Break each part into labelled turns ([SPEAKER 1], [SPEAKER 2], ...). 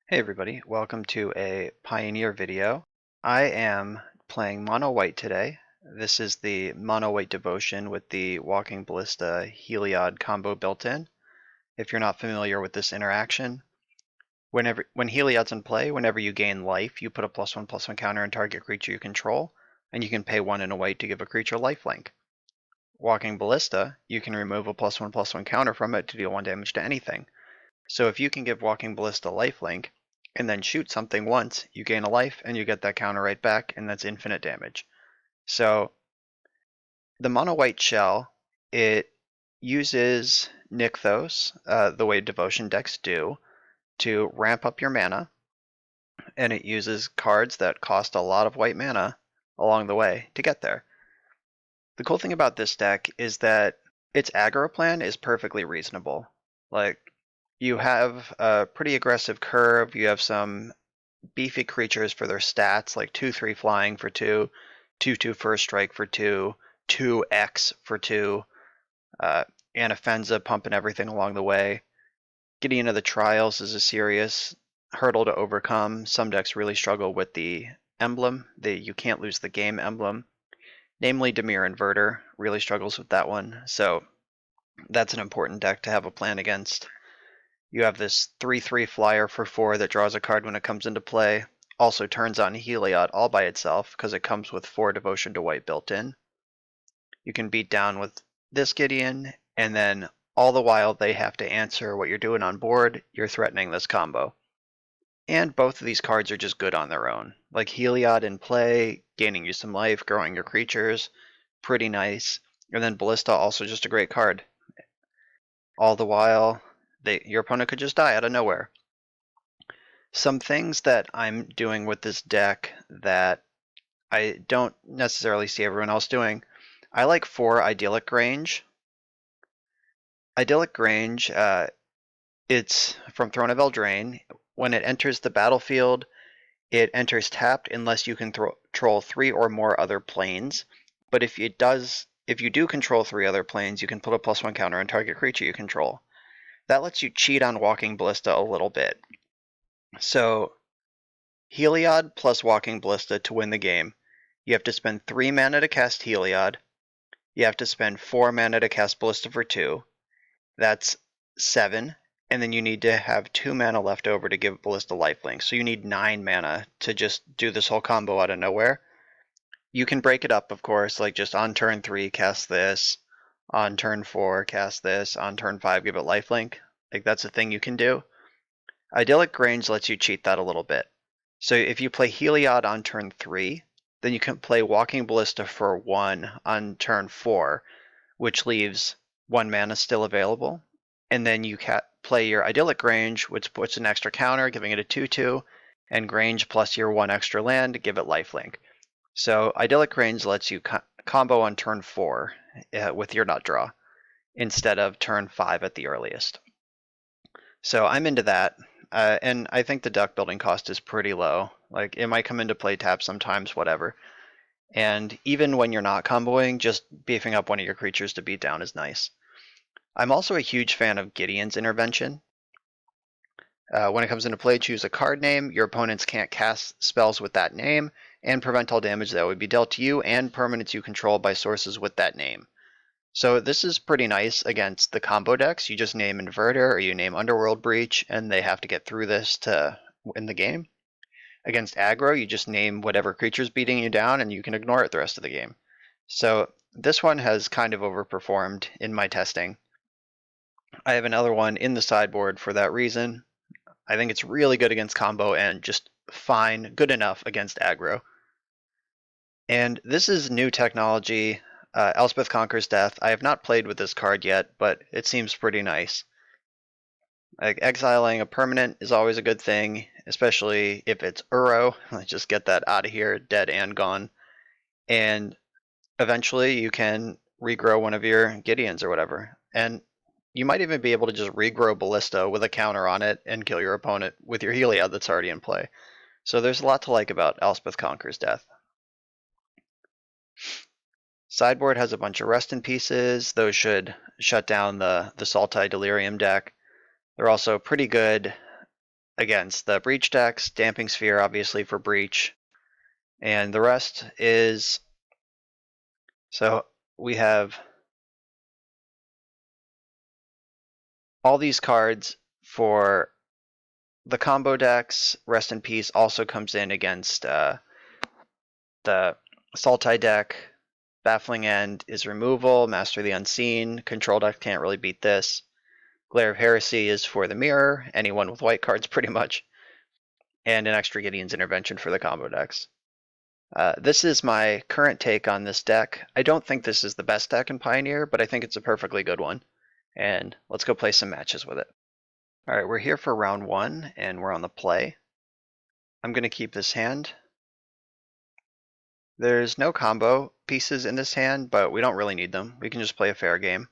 [SPEAKER 1] Hey everybody, welcome to a Pioneer video. I am playing Mono White today. This is the Mono White Devotion with the Walking Ballista Heliod combo built in. If you're not familiar with this interaction, when Heliod's in play, whenever you gain life, you put a +1/+1 counter on target creature you control, and you can pay 1 and a white to give a creature lifelink. Walking Ballista, you can remove a +1/+1 counter from it to deal 1 damage to anything. So if you can give Walking Ballista lifelink, and then shoot something once, you gain a life, and you get that counter right back, and that's infinite damage. So the mono white shell, it uses Nykthos, the way devotion decks do, to ramp up your mana, and it uses cards that cost a lot of white mana along the way to get there. The cool thing about this deck is that its aggro plan is perfectly reasonable. Like, you have a pretty aggressive curve, you have some beefy creatures for their stats, like 2/3 flying for 2, 2/2 first strike for 2, 2x for 2, Anafenza pumping everything along the way. Getting into the trials is a serious hurdle to overcome. Some decks really struggle with the emblem, the you can't lose the game emblem. Namely, Dimir Inverter really struggles with that one, so that's an important deck to have a plan against. You have this 3/3 flyer for 4 that draws a card when it comes into play. Also turns on Heliod all by itself because it comes with 4 Devotion to White built in. You can beat down with this Gideon, and then all the while they have to answer what you're doing on board. You're threatening this combo. And both of these cards are just good on their own. Like Heliod in play, gaining you some life, growing your creatures, pretty nice. And then Ballista, also just a great card. All the while, your opponent could just die out of nowhere. Some things that I'm doing with this deck that I don't necessarily see everyone else doing. I like 4 Idyllic Grange. Idyllic Grange, it's from Throne of Eldraine. When it enters the battlefield, it enters tapped unless you can control 3 or more other planes. But if you do control 3 other planes, you can put a +1 counter on target creature you control. That lets you cheat on Walking Ballista a little bit. So Heliod plus Walking Ballista to win the game. You have to spend 3 mana to cast Heliod. You have to spend 4 mana to cast Ballista for 2. That's 7. And then you need to have 2 mana left over to give Ballista lifelink. So you need 9 mana to just do this whole combo out of nowhere. You can break it up, of course, like just on turn 3, cast this. On turn 4, cast this. On turn 5, give it lifelink. Like, that's a thing you can do. Idyllic Grange lets you cheat that a little bit. So if you play Heliod on turn 3, then you can play Walking Ballista for 1 on turn 4, which leaves 1 mana still available. And then you play your Idyllic Grange, which puts an extra counter, giving it a 2/2, and Grange plus your 1 extra land to give it lifelink. So Idyllic Grange lets you combo on turn 4 with your nut draw, instead of turn 5 at the earliest. So I'm into that. And I think the deck building cost is pretty low. Like, it might come into play tap sometimes, whatever. And even when you're not comboing, just beefing up one of your creatures to beat down is nice. I'm also a huge fan of Gideon's Intervention. When it comes into play, choose a card name. Your opponents can't cast spells with that name, and prevent all damage that would be dealt to you and permanents you control by sources with that name. So this is pretty nice against the combo decks. You just name Inverter or you name Underworld Breach, and they have to get through this to win the game. Against aggro, you just name whatever creature's beating you down, and you can ignore it the rest of the game. So this one has kind of overperformed in my testing. I have another one in the sideboard for that reason. I think it's really good against combo and just fine, good enough against aggro. And this is new technology. Elspeth Conquers Death. I have not played with this card yet, but it seems pretty nice. Like, exiling a permanent is always a good thing, especially if it's Uro. Just get that out of here, dead and gone. And eventually you can regrow one of your Gideons or whatever. And you might even be able to just regrow Ballista with a counter on it and kill your opponent with your Heliod that's already in play. So there's a lot to like about Elspeth Conquers Death. Sideboard has a bunch of Rest in Pieces. Those should shut down the Sultai Delirium deck. They're also pretty good against the breach decks, Damping Sphere obviously for breach, and the rest is, so we have all these cards for the combo decks. Rest in Peace also comes in against the Sultai deck. Baffling End is removal. Master the Unseen. Control deck can't really beat this. Glare of Heresy is for the mirror. Anyone with white cards pretty much. And an extra Gideon's Intervention for the combo decks. This is my current take on this deck. I don't think this is the best deck in Pioneer, but I think it's a perfectly good one. And let's go play some matches with it. Alright, we're here for round 1, and we're on the play. I'm going to keep this hand. There's no combo pieces in this hand, but we don't really need them. We can just play a fair game.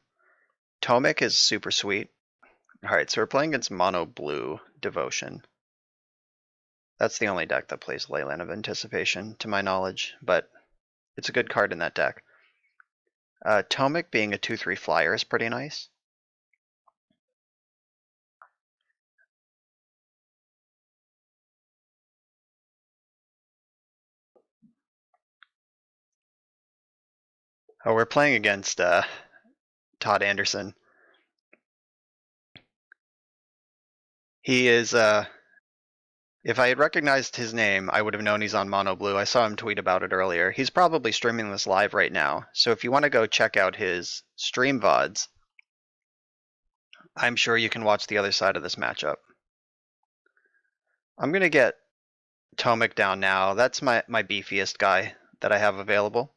[SPEAKER 1] Tomic is super sweet. Alright, so we're playing against mono blue Devotion. That's the only deck that plays Leyland of Anticipation, to my knowledge, but it's a good card in that deck. Tomic being a 2/3 flyer is pretty nice. Oh, we're playing against Todd Anderson. He is, if I had recognized his name, I would have known he's on Mono Blue. I saw him tweet about it earlier. He's probably streaming this live right now, so if you want to go check out his stream VODs, I'm sure you can watch the other side of this matchup. I'm going to get Tomic down now. That's my beefiest guy that I have available.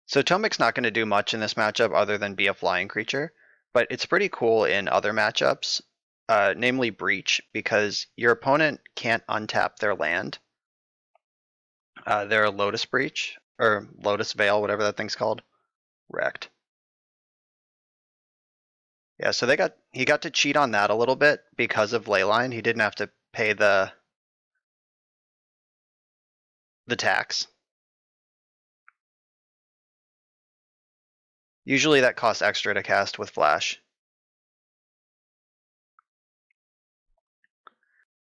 [SPEAKER 1] So Tomic's not going to do much in this matchup other than be a flying creature, but it's pretty cool in other matchups, namely Breach, because your opponent can't untap their land. They're a Lotus Breach, or Lotus Veil, whatever that thing's called. Wrecked. Yeah, so he got to cheat on that a little bit because of Leyline. He didn't have to pay the tax. Usually that costs extra to cast with Flash.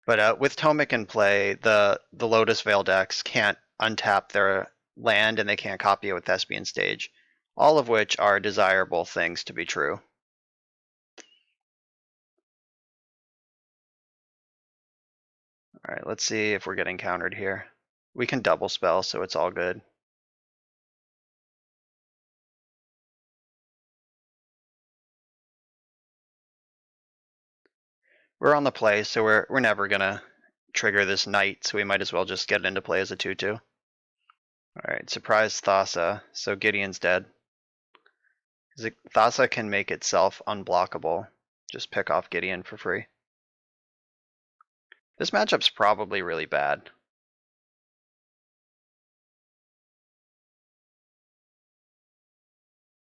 [SPEAKER 1] But with Tomic in play, the Lotus Veil decks can't untap their land and they can't copy it with Thespian Stage, all of which are desirable things to be true. Alright, let's see if we're getting countered here. We can double spell, so it's all good. We're on the play, so we're never gonna trigger this knight, so we might as well just get it into play as a 2/2. Alright, surprise Thassa, so Gideon's dead. Thassa can make itself unblockable. Just pick off Gideon for free. This matchup's probably really bad.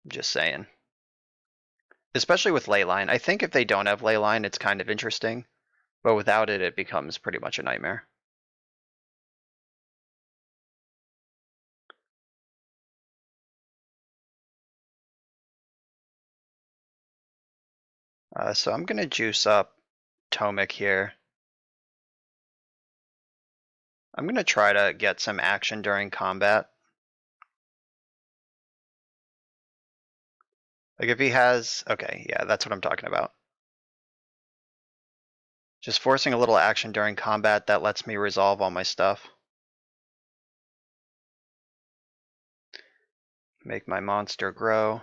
[SPEAKER 1] Just saying. Especially with Leyline. I think if they don't have Leyline, it's kind of interesting. But without it, it becomes pretty much a nightmare. So I'm going to juice up Tomic here. I'm going to try to get some action during combat. Like if he has... Okay, yeah, that's what I'm talking about. Just forcing a little action during combat that lets me resolve all my stuff. Make my monster grow.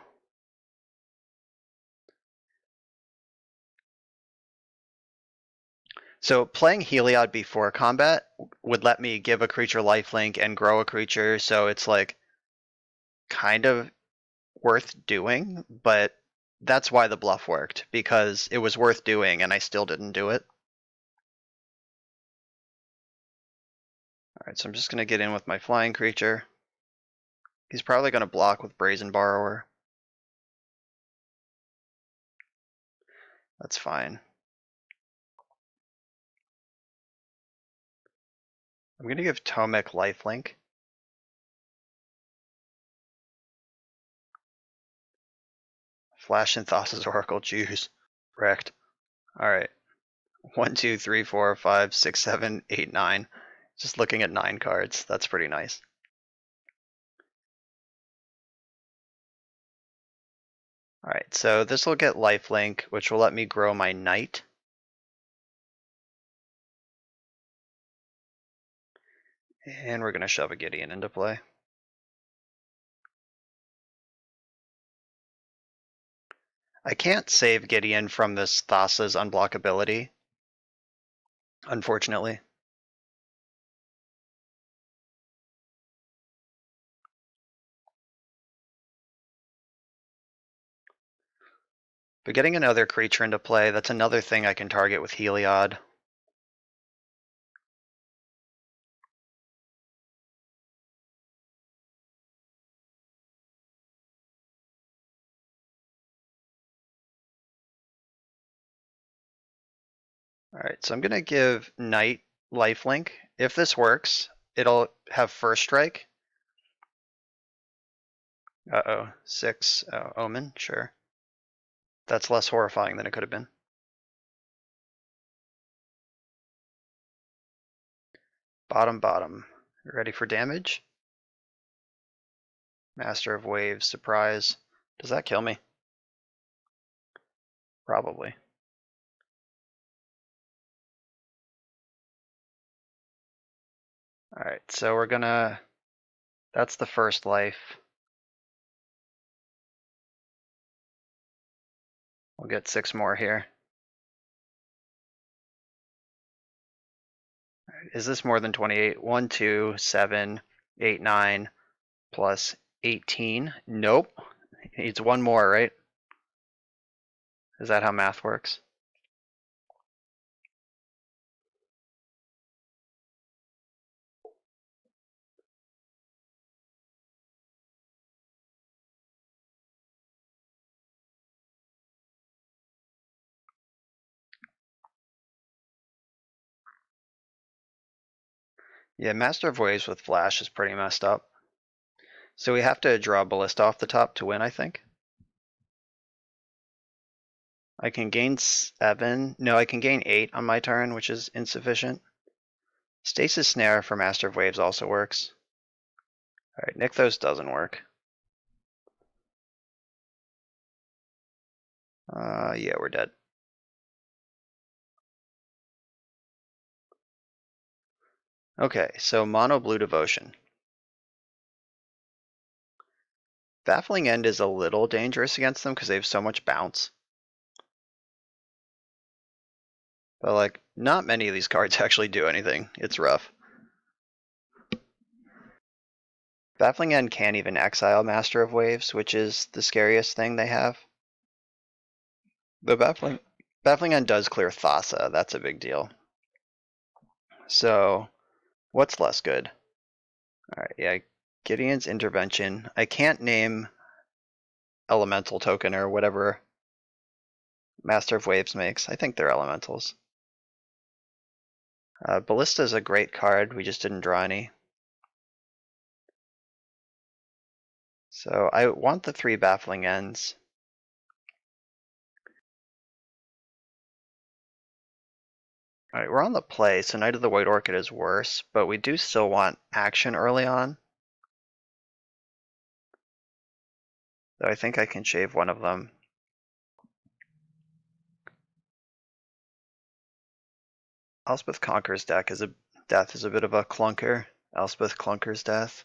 [SPEAKER 1] So playing Heliod before combat would let me give a creature lifelink and grow a creature, so it's like kind of worth doing, but that's why the bluff worked, because it was worth doing and I still didn't do it. Alright, so I'm just going to get in with my flying creature. He's probably going to block with Brazen Borrower. That's fine. I'm going to give Tomic lifelink. Flash and Thassa's Oracle, choose. Wrecked. Alright. 1, 2, 3, 4, 5, 6, 7, 8, 9. Just looking at 9 cards. That's pretty nice. Alright, so this will get lifelink, which will let me grow my knight. And we're going to shove a Gideon into play. I can't save Gideon from this Thassa's unblockability, unfortunately. But getting another creature into play, that's another thing I can target with Heliod. Alright, so I'm going to give Knight lifelink. If this works, it'll have first strike. Uh-oh, 6 Omen, sure. That's less horrifying than it could have been. Bottom. Ready for damage? Master of Waves, surprise. Does that kill me? Probably. Alright, so we're gonna... That's the first life. We'll get 6 more here. Is this more than 28? 1, 2, 7, 8, 9, plus 18. Nope. Needs 1 more, right? Is that how math works? Yeah, Master of Waves with Flash is pretty messed up. So we have to draw Ballista off the top to win, I think. I can gain 7. No, I can gain 8 on my turn, which is insufficient. Stasis Snare for Master of Waves also works. Alright, Nykthos doesn't work. Yeah, we're dead. Okay, so Mono Blue Devotion. Baffling End is a little dangerous against them because they have so much bounce. But like, not many of these cards actually do anything. It's rough. Baffling End can't even exile Master of Waves, which is the scariest thing they have. The Baffling End does clear Thassa, that's a big deal. So, what's less good? Alright, yeah, Gideon's Intervention. I can't name Elemental Token or whatever Master of Waves makes. I think they're Elementals. Ballista is a great card, we just didn't draw any. So I want the 3 Baffling Ends. Alright, we're on the play, so Knight of the White Orchid is worse, but we do still want action early on. Though I think I can shave one of them. Elspeth Conqueror's death is a bit of a clunker. Elspeth Clunker's Death.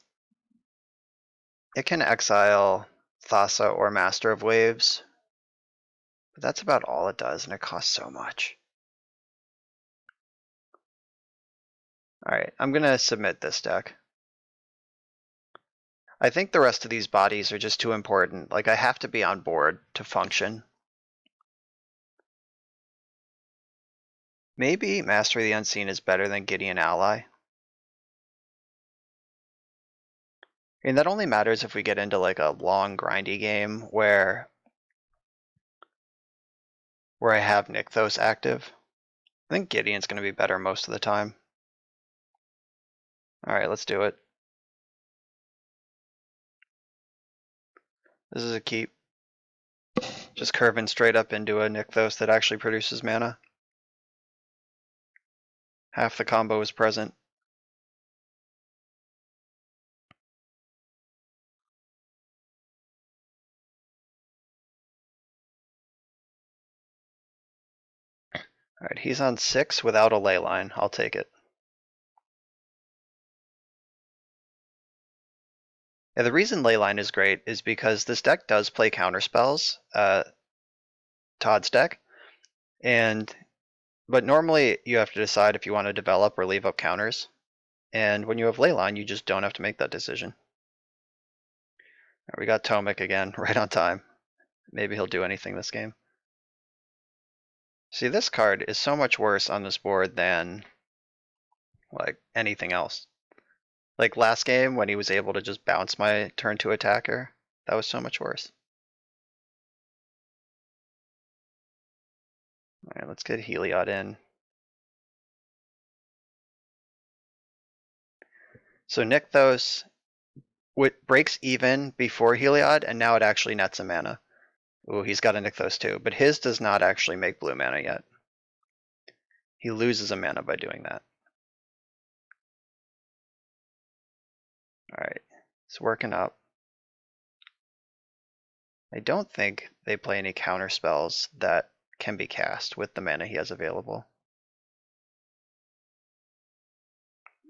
[SPEAKER 1] It can exile Thassa or Master of Waves, but that's about all it does, and it costs so much. Alright, I'm gonna submit this deck. I think the rest of these bodies are just too important. Like, I have to be on board to function. Maybe Master of the Unseen is better than Gideon Ally. And that only matters if we get into like a long grindy game where I have Nykthos active. I think Gideon's gonna be better most of the time. Alright, let's do it. This is a keep. Just curving straight up into a Nykthos that actually produces mana. Half the combo is present. Alright, he's on 6 without a ley line. I'll take it. Yeah, the reason Leyline is great is because this deck does play counterspells, Todd's deck, but normally you have to decide if you want to develop or leave up counters, and when you have Leyline, you just don't have to make that decision. We got Tomek again, right on time. Maybe he'll do anything this game. See, this card is so much worse on this board than like anything else. Like last game when he was able to just bounce my turn to attacker, that was so much worse. Alright, let's get Heliod in. So Nykthos breaks even before Heliod, and now it actually nets a mana. Ooh, he's got a Nykthos too, but his does not actually make blue mana yet. He loses a mana by doing that. Alright, it's working up. I don't think they play any counter spells that can be cast with the mana he has available.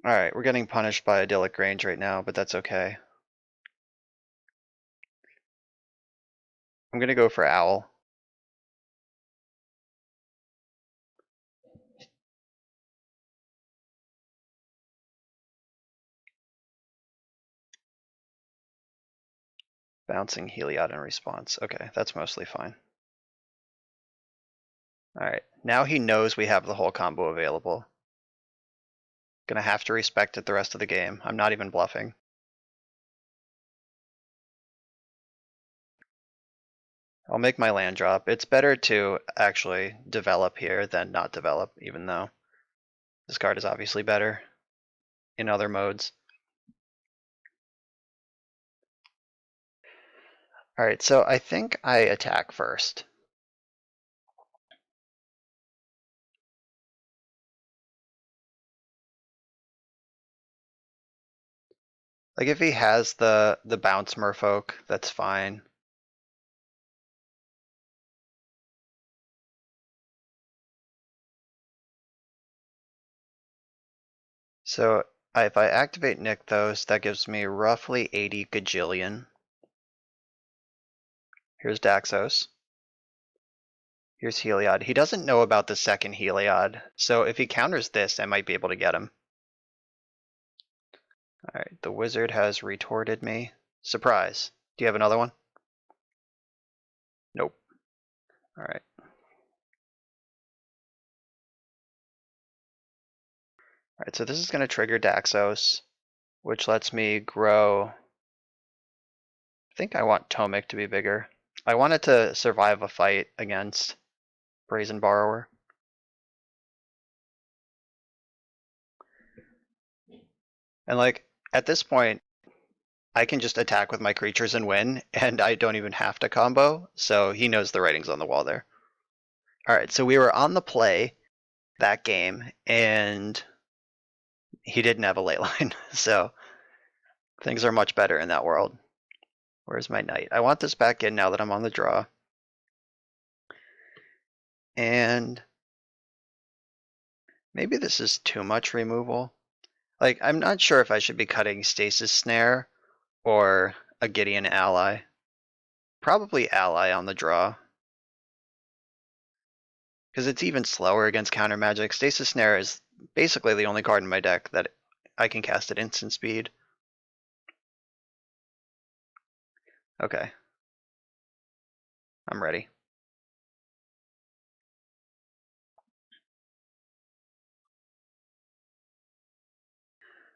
[SPEAKER 1] Alright, we're getting punished by Idyllic Range right now, but that's okay. I'm gonna go for Owl. Bouncing Heliod in response. Okay, that's mostly fine. Alright, now he knows we have the whole combo available. Gonna have to respect it the rest of the game. I'm not even bluffing. I'll make my land drop. It's better to actually develop here than not develop, even though this card is obviously better in other modes. Alright, so I think I attack first. Like if he has the bounce merfolk, that's fine. So if I activate Nykthos, that gives me roughly 80 gajillion. Here's Daxos. Here's Heliod. He doesn't know about the second Heliod, so if he counters this, I might be able to get him. Alright, the wizard has retorted me. Surprise. Do you have another one? Nope. Alright. Alright, so this is going to trigger Daxos, which lets me grow. I think I want Tomek to be bigger. I wanted to survive a fight against Brazen Borrower. And like, at this point, I can just attack with my creatures and win, and I don't even have to combo, so he knows the writing's on the wall there. Alright, so we were on the play that game, and he didn't have a ley line, so things are much better in that world. Where's my knight? I want this back in now that I'm on the draw. And maybe this is too much removal. Like, I'm not sure if I should be cutting Stasis Snare or a Gideon Ally. Probably Ally on the draw. Because it's even slower against counter magic. Stasis Snare is basically the only card in my deck that I can cast at instant speed. Okay. I'm ready.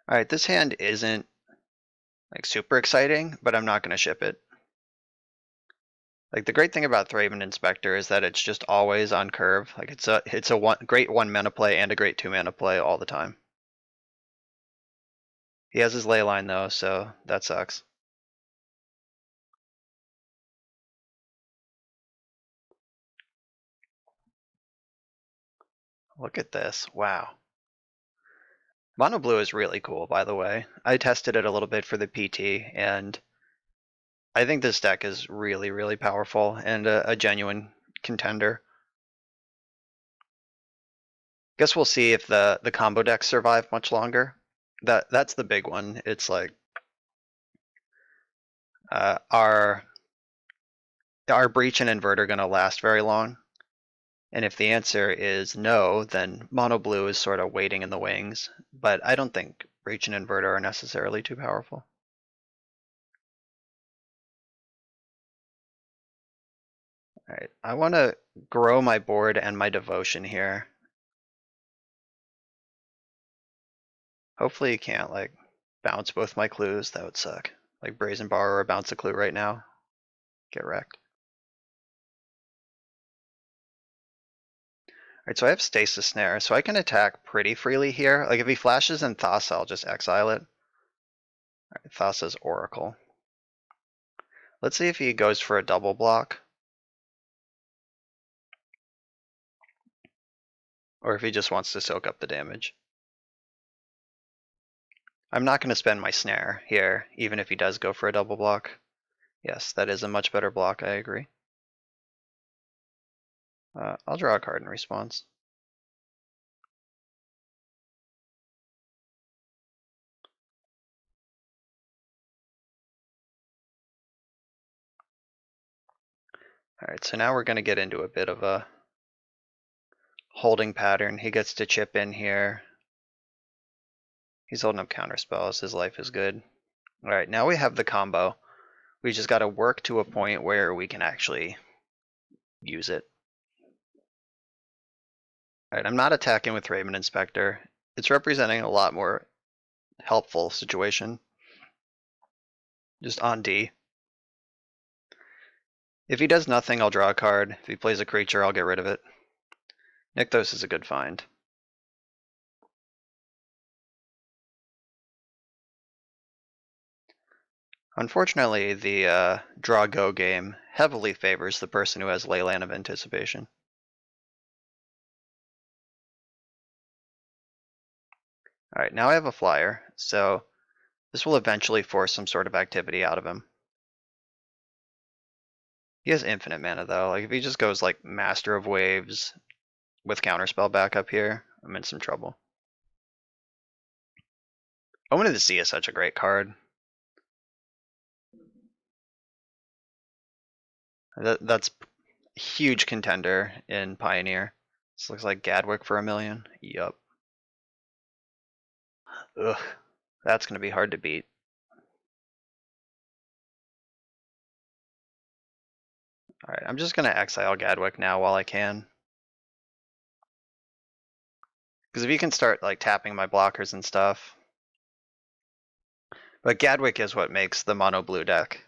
[SPEAKER 1] Alright, this hand isn't like super exciting, but I'm not going to ship it. Like the great thing about Thraben Inspector is that it's just always on curve. Like it's a great 1 mana play and a great 2 mana play all the time. He has his ley line though, so that sucks. Look at this. Wow. Mono blue is really cool, by the way. I tested it a little bit for the PT, and I think this deck is really, really powerful and a genuine contender. Guess we'll see if the combo decks survive much longer. That's the big one. It's like our breach and inverter going to last very long? And if the answer is no, then mono blue is sort of waiting in the wings. But I don't think breach and inverter are necessarily too powerful. All right, I want to grow my board and my devotion here. Hopefully you can't like bounce both my clues. That would suck. Like Brazen Borrower bounce a clue right now. Get wrecked. Alright, so I have Stasis Snare, so I can attack pretty freely here. Like if he flashes in Thassa, I'll just exile it. Alright, Thassa's Oracle. Let's see if he goes for a double block. Or if he just wants to soak up the damage. I'm not going to spend my Snare here, even if he does go for a double block. Yes, that is a much better block, I agree. I'll draw a card in response. Alright, so now we're going to get into a bit of a holding pattern. He gets to chip in here. He's holding up counter spells. His life is good. Alright, now we have the combo. We just got to work to a point where we can actually use it. Alright, I'm not attacking with Raven Inspector. It's representing a lot more helpful situation. Just on D. If he does nothing, I'll draw a card. If he plays a creature, I'll get rid of it. Nykthos is a good find. Unfortunately, the draw-go game heavily favors the person who has Leyline of Anticipation. Alright, now I have a flyer, so this will eventually force some sort of activity out of him. He has infinite mana though. Like if he just goes like Master of Waves with Counterspell back up here, I'm in some trouble. Omen of the Sea is such a great card. That's a huge contender in Pioneer. This looks like Gadwick for 1 million. Yup. Ugh, that's gonna be hard to beat. Alright, I'm just gonna exile Gadwick now while I can. Because if you can start like tapping my blockers and stuff. But Gadwick is what makes the mono blue deck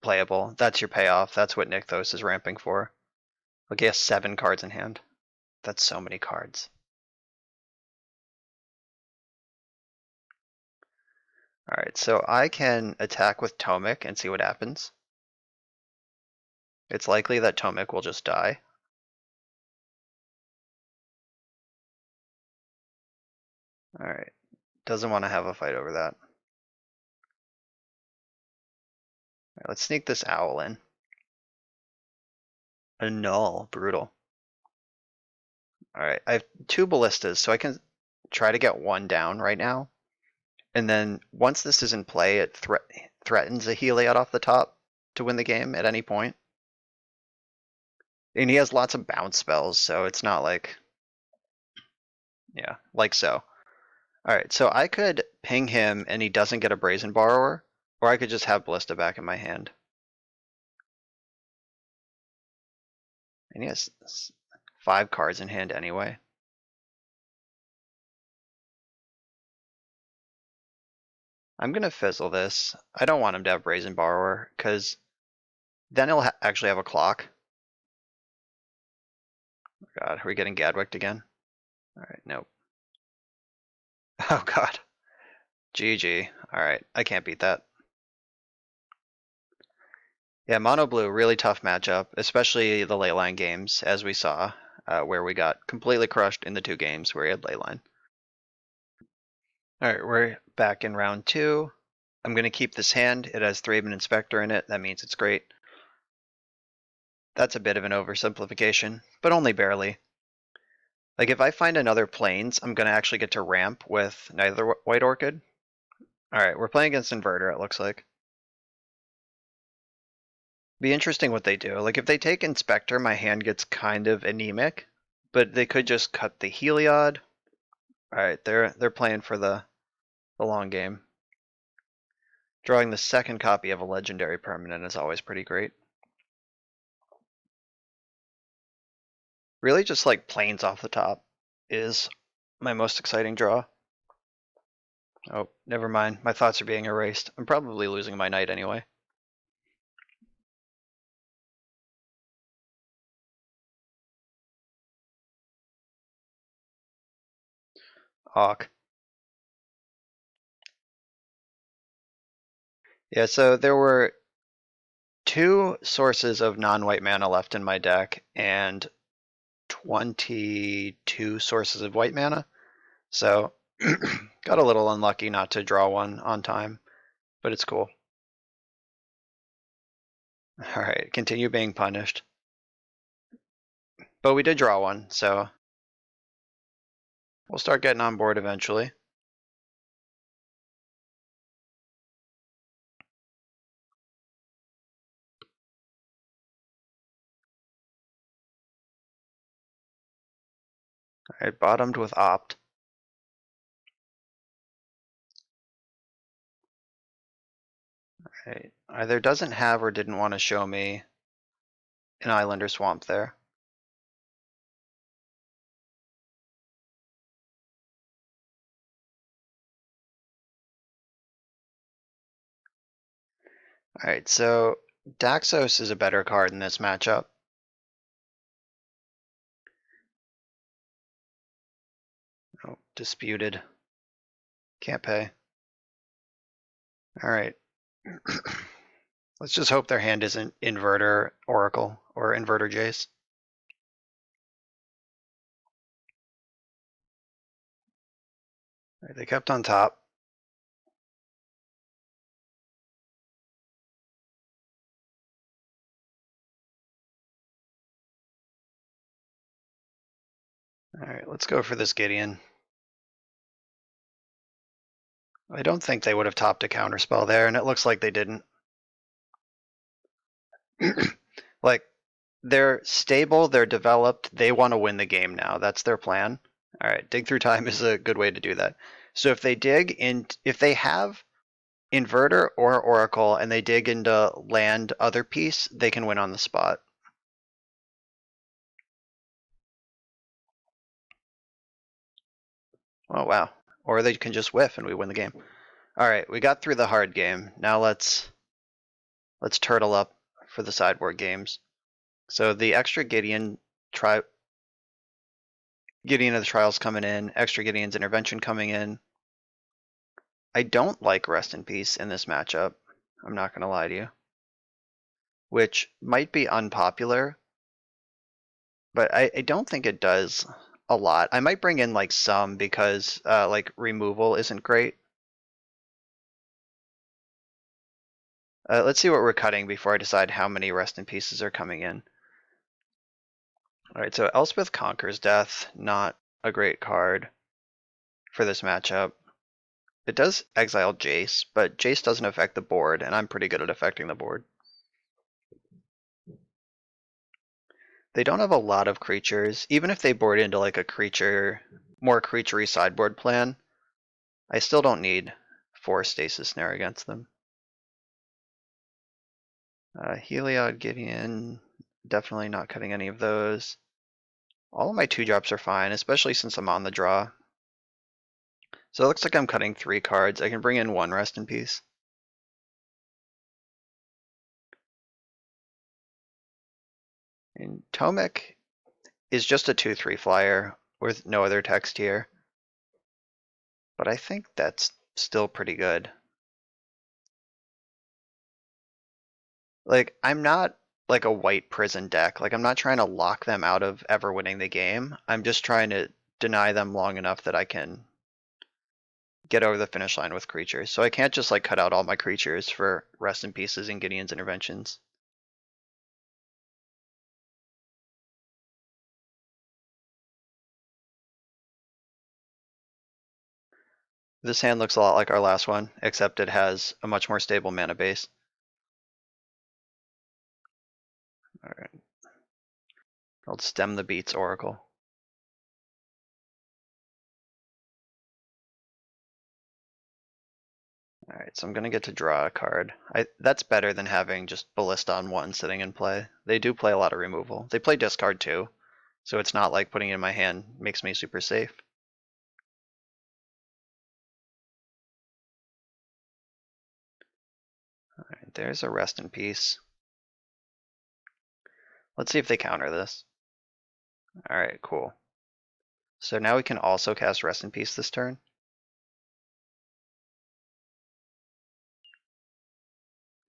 [SPEAKER 1] playable. That's your payoff. That's what Nykthos is ramping for. Look, he has 7 cards in hand. That's so many cards. Alright, so I can attack with Tomic and see what happens. It's likely that Tomic will just die. Alright, doesn't want to have a fight over that. Alright, let's sneak this owl in. A null, brutal. Alright, I have 2 ballistas, so I can try to get 1 down right now. And then once this is in play, it threatens a Heliod off the top to win the game at any point. And he has lots of bounce spells, so it's not like, yeah, like so. Alright, so I could ping him and he doesn't get a Brazen Borrower, or I could just have Ballista back in my hand. And he has 5 cards in hand anyway. I'm gonna fizzle this. I don't want him to have Brazen Borrower, because then he'll actually have a clock. Oh god, are we getting Gadwicked again? Alright, nope. Oh god. GG. Alright, I can't beat that. Yeah, mono blue, really tough matchup, especially the Leyline games, as we saw, where we got completely crushed in the 2 games where he had Leyline. Alright, we're back in round 2. I'm going to keep this hand. It has Thraben Inspector in it. That means it's great. That's a bit of an oversimplification, but only barely. Like if I find another plains, I'm going to actually get to ramp with neither White Orchid. Alright, we're playing against Inverter, it looks like. Be interesting what they do. Like if they take Inspector, my hand gets kind of anemic, but they could just cut the Heliod. Alright, they're playing for the long game. Drawing the second copy of a legendary permanent is always pretty great. Really just like plains off the top is my most exciting draw. Oh, never mind. My thoughts are being erased. I'm probably losing my knight anyway. Hawk. Yeah, so there were 2 sources of non-white mana left in my deck and 22 sources of white mana. So got a little unlucky not to draw one on time, but it's cool. Alright, continue being punished. But we did draw one, so we'll start getting on board eventually. Alright, bottomed with Opt. Alright, either doesn't have or didn't want to show me an island or swamp there. Alright, so Daxos is a better card in this matchup. Oh, disputed. Can't pay. Alright. Let's just hope their hand isn't Inverter Oracle or Inverter Jace. Alright, they kept on top. Alright, let's go for this Gideon. I don't think they would have topped a counterspell there, and it looks like they didn't. Like, they're stable, they're developed, they want to win the game now. That's their plan. Alright, dig through time is a good way to do that. So if they dig in, if they have Inverter or Oracle and they dig into land other piece, they can win on the spot. Oh wow. Or they can just whiff and we win the game. Alright, we got through the hard game. Now let's turtle up for the sideboard games. So the extra Gideon of the Trials coming in, extra Gideon's Intervention coming in. I don't like Rest in Peace in this matchup. I'm not going to lie to you. Which might be unpopular, but I don't think it does a lot. I might bring in like some because like removal isn't great. Let's see what we're cutting before I decide how many Rest in Pieces are coming in. Alright, so Elspeth Conquers Death, not a great card for this matchup. It does exile Jace, but Jace doesn't affect the board, and I'm pretty good at affecting the board. They don't have a lot of creatures. Even if they board into like a more creaturey sideboard plan, I still don't need 4 Stasis Snare against them. Heliod, Gideon, definitely not cutting any of those. All of my 2-drops are fine, especially since I'm on the draw. So it looks like I'm cutting 3 cards. I can bring in 1 Rest in Peace. And Tomek is just a 2/3 flyer with no other text here. But I think that's still pretty good. Like, I'm not like a white prison deck. Like, I'm not trying to lock them out of ever winning the game. I'm just trying to deny them long enough that I can get over the finish line with creatures. So I can't just like cut out all my creatures for Rest in Pieces and Gideon's Interventions. This hand looks a lot like our last one, except it has a much more stable mana base. Alright. I'll Stem the Beats Oracle. Alright, so I'm gonna get to draw a card. That's better than having just Ballista on 1 sitting in play. They do play a lot of removal. They play discard too, so it's not like putting it in my hand makes me super safe. Alright, there's a Rest in Peace. Let's see if they counter this. Alright, cool. So now we can also cast Rest in Peace this turn.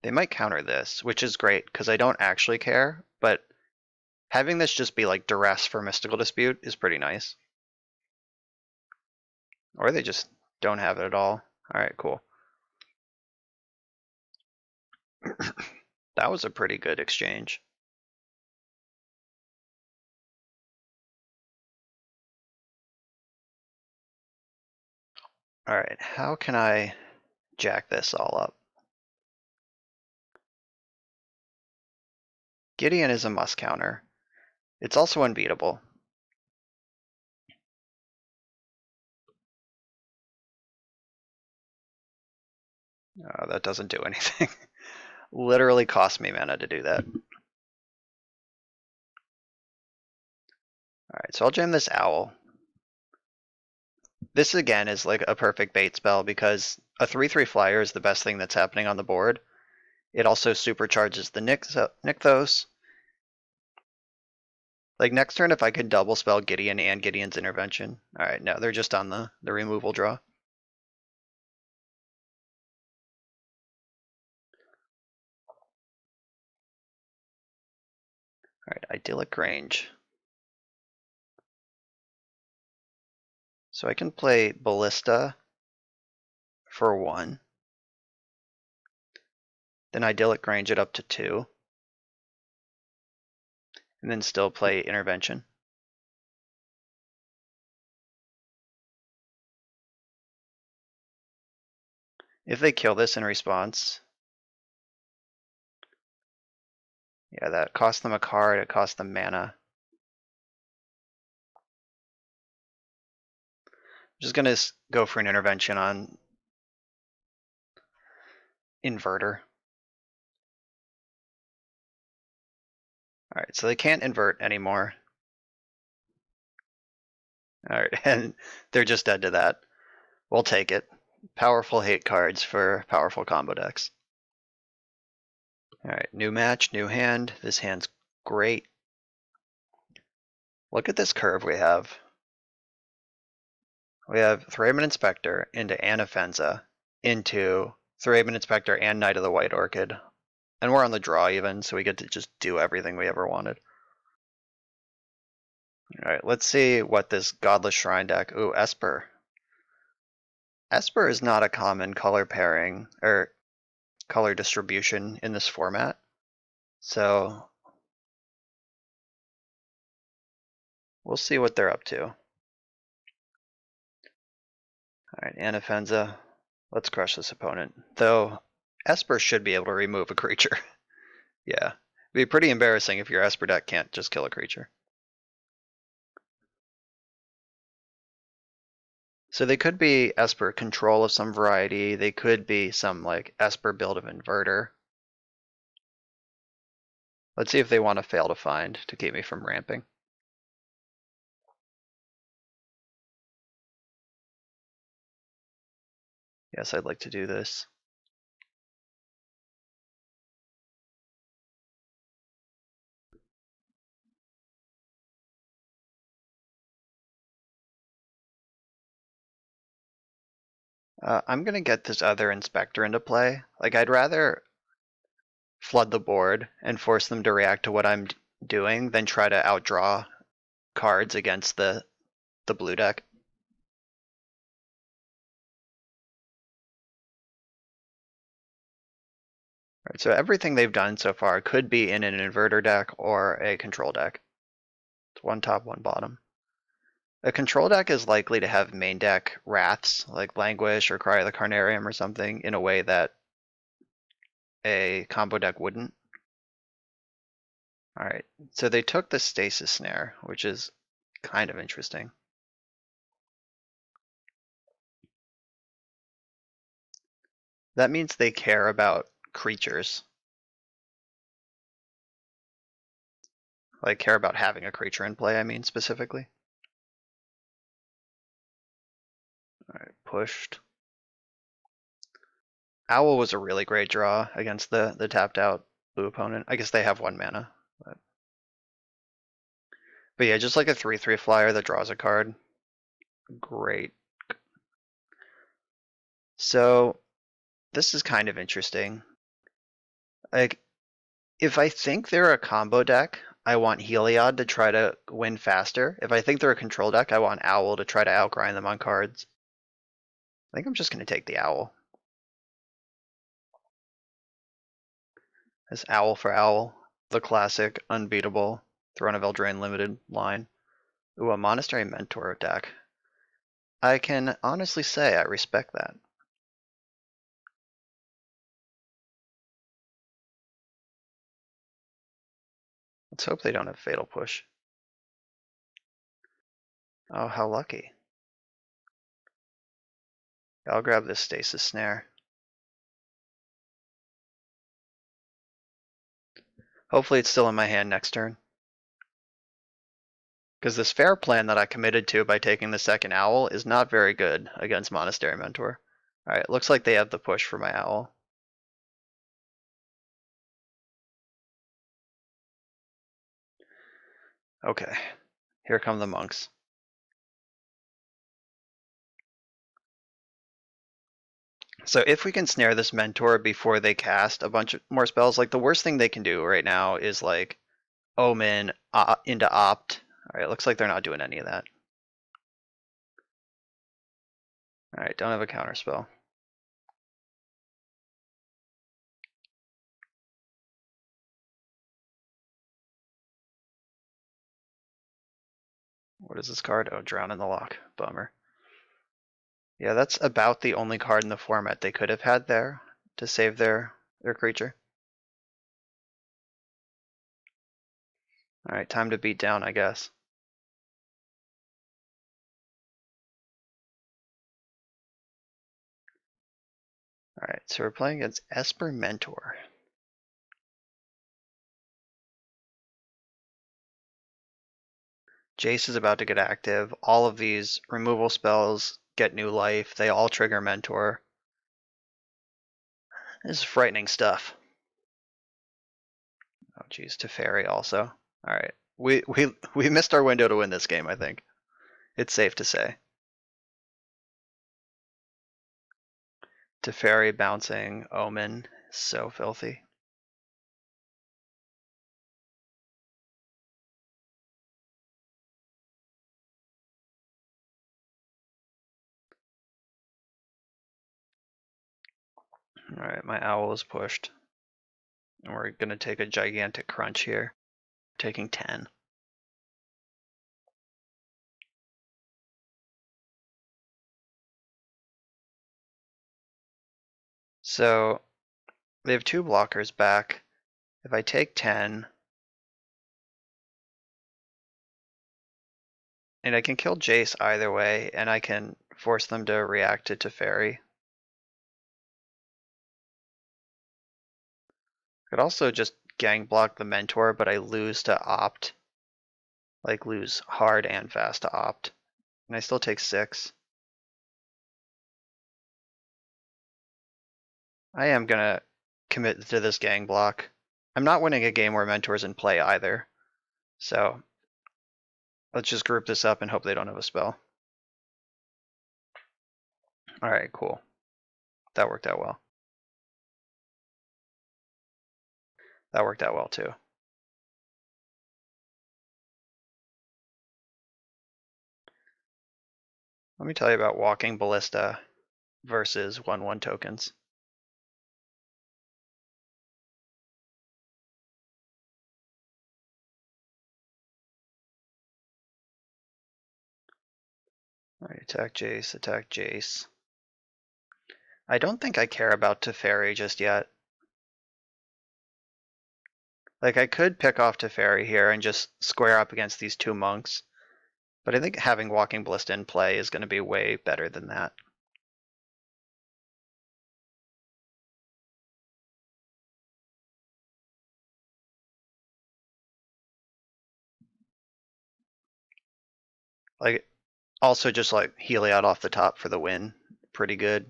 [SPEAKER 1] They might counter this, which is great, because I don't actually care, but having this just be like duress for Mystical Dispute is pretty nice. Or they just don't have it at all. Alright, cool. That was a pretty good exchange. Alright, how can I jack this all up? Gideon is a must counter. It's also unbeatable. That doesn't do anything. Literally cost me mana to do that. Alright, so I'll jam this Owl. This again is like a perfect bait spell because a 3/3 flyer is the best thing that's happening on the board. It also supercharges the Nykthos. Like next turn, if I could double spell Gideon and Gideon's Intervention. Alright, no, they're just on the removal draw. Alright, Idyllic Range. So I can play Ballista for 1. Then Idyllic Range it up to 2. And then still play Intervention. If they kill this in response, yeah, that costs them a card, it costs them mana. I'm just gonna go for an intervention on Inverter. Alright, so they can't invert anymore. Alright, and they're just dead to that. We'll take it. Powerful hate cards for powerful combo decks. Alright, new match, new hand. This hand's great. Look at this curve we have. We have Thraben Inspector into Anafenza into Thraben Inspector and Knight of the White Orchid. And we're on the draw even, so we get to just do everything we ever wanted. Alright, let's see what this Godless Shrine deck... Ooh, Esper. Esper is not a common color pairing, or color distribution in this format. So we'll see what they're up to. Alright, Anafenza. Let's crush this opponent. Though, Esper should be able to remove a creature. Yeah. It'd be pretty embarrassing if your Esper deck can't just kill a creature. So they could be Esper control of some variety. They could be some like Esper build of Inverter. Let's see if they want to fail to find to keep me from ramping. Yes, I'd like to do this. I'm gonna get this other Inspector into play. Like, I'd rather flood the board and force them to react to what I'm doing than try to outdraw cards against the blue deck. Right, so everything they've done so far could be in an inverter deck or a control deck. It's one top, one bottom. A control deck is likely to have main deck wraths, like Languish or Cry of the Carnarium or something, in a way that a combo deck wouldn't. Alright, so they took the Stasis Snare, which is kind of interesting. That means they care about creatures. Like, care about having a creature in play, I mean, specifically. Alright, pushed. Owl was a really great draw against the tapped out blue opponent. I guess they have 1 mana. But yeah, just like a 3/3 flyer that draws a card. Great. So this is kind of interesting. Like, if I think they're a combo deck, I want Heliod to try to win faster. If I think they're a control deck, I want Owl to try to outgrind them on cards. I think I'm just going to take the Owl. It's Owl for Owl, the classic, unbeatable, Throne of Eldraine limited line. Ooh, a Monastery Mentor deck. I can honestly say I respect that. Let's hope they don't have Fatal Push. Oh, how lucky. I'll grab this Stasis Snare. Hopefully it's still in my hand next turn. Because this fair plan that I committed to by taking the second Owl is not very good against Monastery Mentor. Alright, looks like they have the push for my Owl. Okay, here come the monks. So if we can snare this Mentor before they cast a bunch of more spells, like the worst thing they can do right now is like Omen into Opt. Alright, looks like they're not doing any of that. Alright, don't have a counter spell. What is this card? Oh, Drown in the Lock. Bummer. Yeah, that's about the only card in the format they could have had there to save their creature. Alright, time to beat down, I guess. Alright, so we're playing against Esper Mentor. Jace is about to get active. All of these removal spells get new life. They all trigger Mentor. This is frightening stuff. Oh geez, Teferi also. Alright. We missed our window to win this game, I think. It's safe to say. Teferi bouncing Omen. So filthy. Alright, my Owl is pushed. And we're gonna take a gigantic crunch here. Taking 10. So they have 2 blockers back. If I take 10, and I can kill Jace either way, and I can force them to react to Teferi. I could also just gang block the Mentor, but I lose to Opt. Like, lose hard and fast to Opt. And I still take 6. I am gonna commit to this gang block. I'm not winning a game where Mentor's in play either. So let's just group this up and hope they don't have a spell. Alright, cool. That worked out well. That worked out well too. Let me tell you about Walking Ballista versus 1/1 tokens. Alright, attack Jace, attack Jace. I don't think I care about Teferi just yet. Like, I could pick off Teferi here and just square up against these two monks, but I think having Walking Ballista in play is going to be way better than that. Like, also just like Heliod off the top for the win. Pretty good.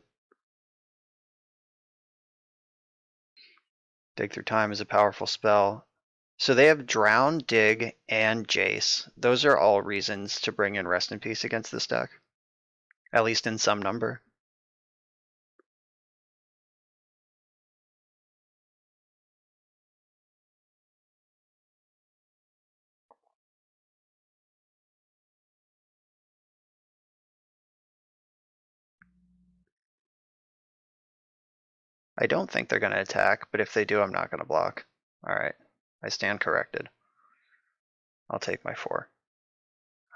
[SPEAKER 1] Dig Through Time is a powerful spell. So they have Drown, Dig, and Jace. Those are all reasons to bring in Rest in Peace against this deck. At least in some number. I don't think they're going to attack, but if they do, I'm not going to block. Alright, I stand corrected. I'll take my 4.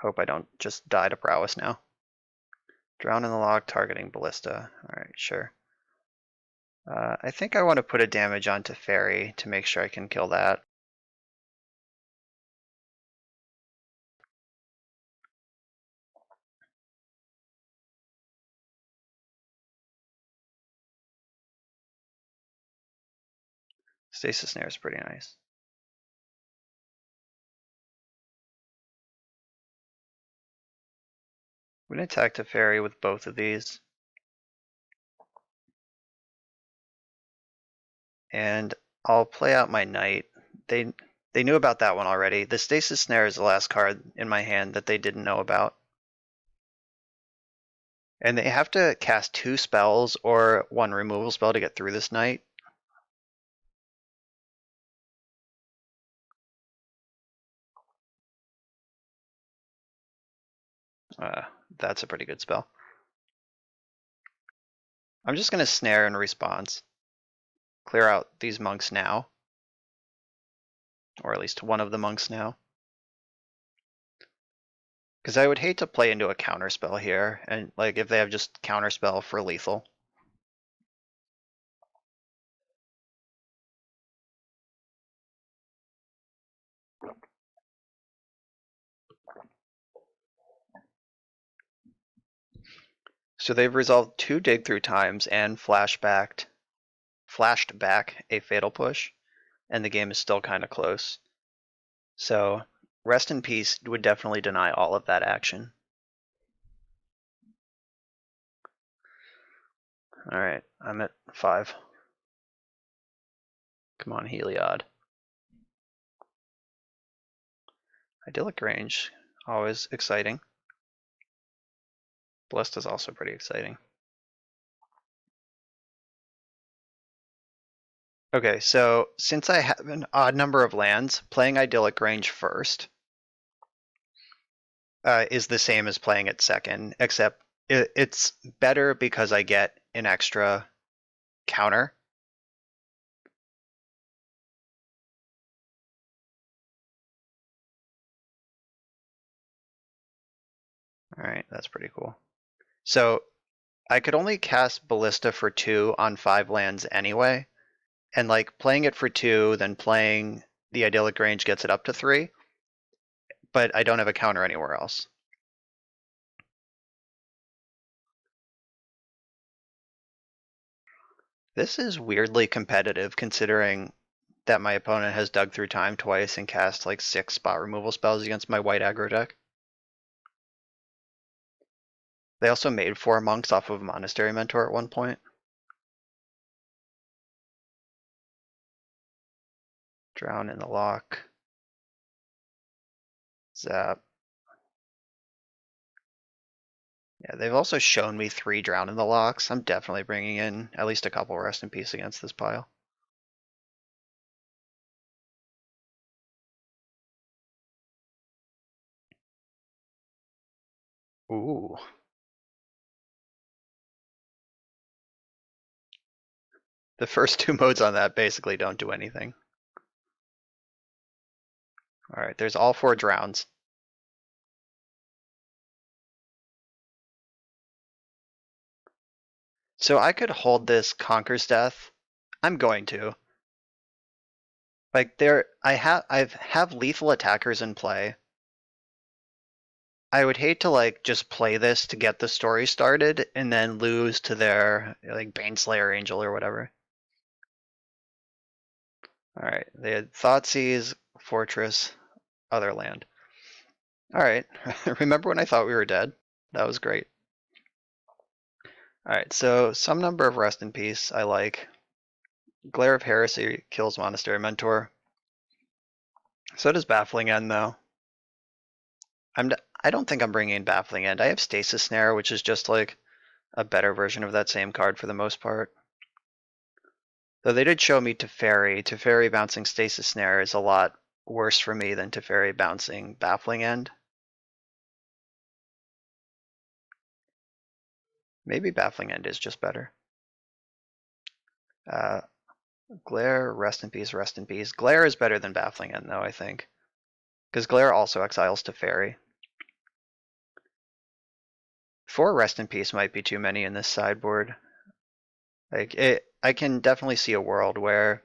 [SPEAKER 1] Hope I don't just die to Prowess now. Drown in the Lock, targeting Ballista. Alright, sure. I think I want to put a damage on Teferi to make sure I can kill that. Stasis Snare is pretty nice. I'm going to attack Teferi with both of these. And I'll play out my Knight. They knew about that one already. The Stasis Snare is the last card in my hand that they didn't know about. And they have to cast 2 spells or 1 removal spell to get through this Knight. That's a pretty good spell. I'm just going to Snare in response. Clear out these monks now. Or at least one of the monks now. Because I would hate to play into a counterspell here, and like if they have just counterspell for lethal. So they've resolved 2 Dig Through Times and flashed back a Fatal Push, and the game is still kind of close. So Rest in Peace would definitely deny all of that action. Alright, I'm at 5. Come on, Heliod. Idyllic Range, always exciting. Blessed is also pretty exciting. Okay, so since I have an odd number of lands, playing Idyllic Range first is the same as playing it second, except it's better because I get an extra counter. Alright, that's pretty cool. So I could only cast Ballista for 2 on 5 lands anyway, and like playing it for 2, then playing the Idyllic Range gets it up to 3, but I don't have a counter anywhere else. This is weirdly competitive considering that my opponent has dug through time twice and cast like 6 spot removal spells against my white aggro deck. They also made 4 monks off of Monastery Mentor at one point. Drown in the Lock. Zap. Yeah, they've also shown me 3 Drown in the Locks. I'm definitely bringing in at least a couple Rest in Peace against this pile. Ooh. The first 2 modes on that basically don't do anything. Alright, there's all 4 Drowns. So I could hold this Conquer's Death. I'm going to. Like I have lethal attackers in play. I would hate to like just play this to get the story started and then lose to their like Baneslayer Angel or whatever. Alright, they had Thoughtseize, Fortress, Other Land. Alright, remember when I thought we were dead? That was great. Alright, so some number of Rest in Peace I like. Glare of Heresy kills Monastery Mentor. So does Baffling End though. I don't think I'm bringing Baffling End. I have Stasis Snare, which is just like a better version of that same card for the most part. Though they did show me Teferi. Teferi bouncing Stasis Snare is a lot worse for me than Teferi bouncing Baffling End. Maybe Baffling End is just better. Glare, Rest in Peace, Rest in Peace. Glare is better than Baffling End though, I think. Because Glare also exiles Teferi. 4 Rest in Peace might be too many in this sideboard. Like I can definitely see a world where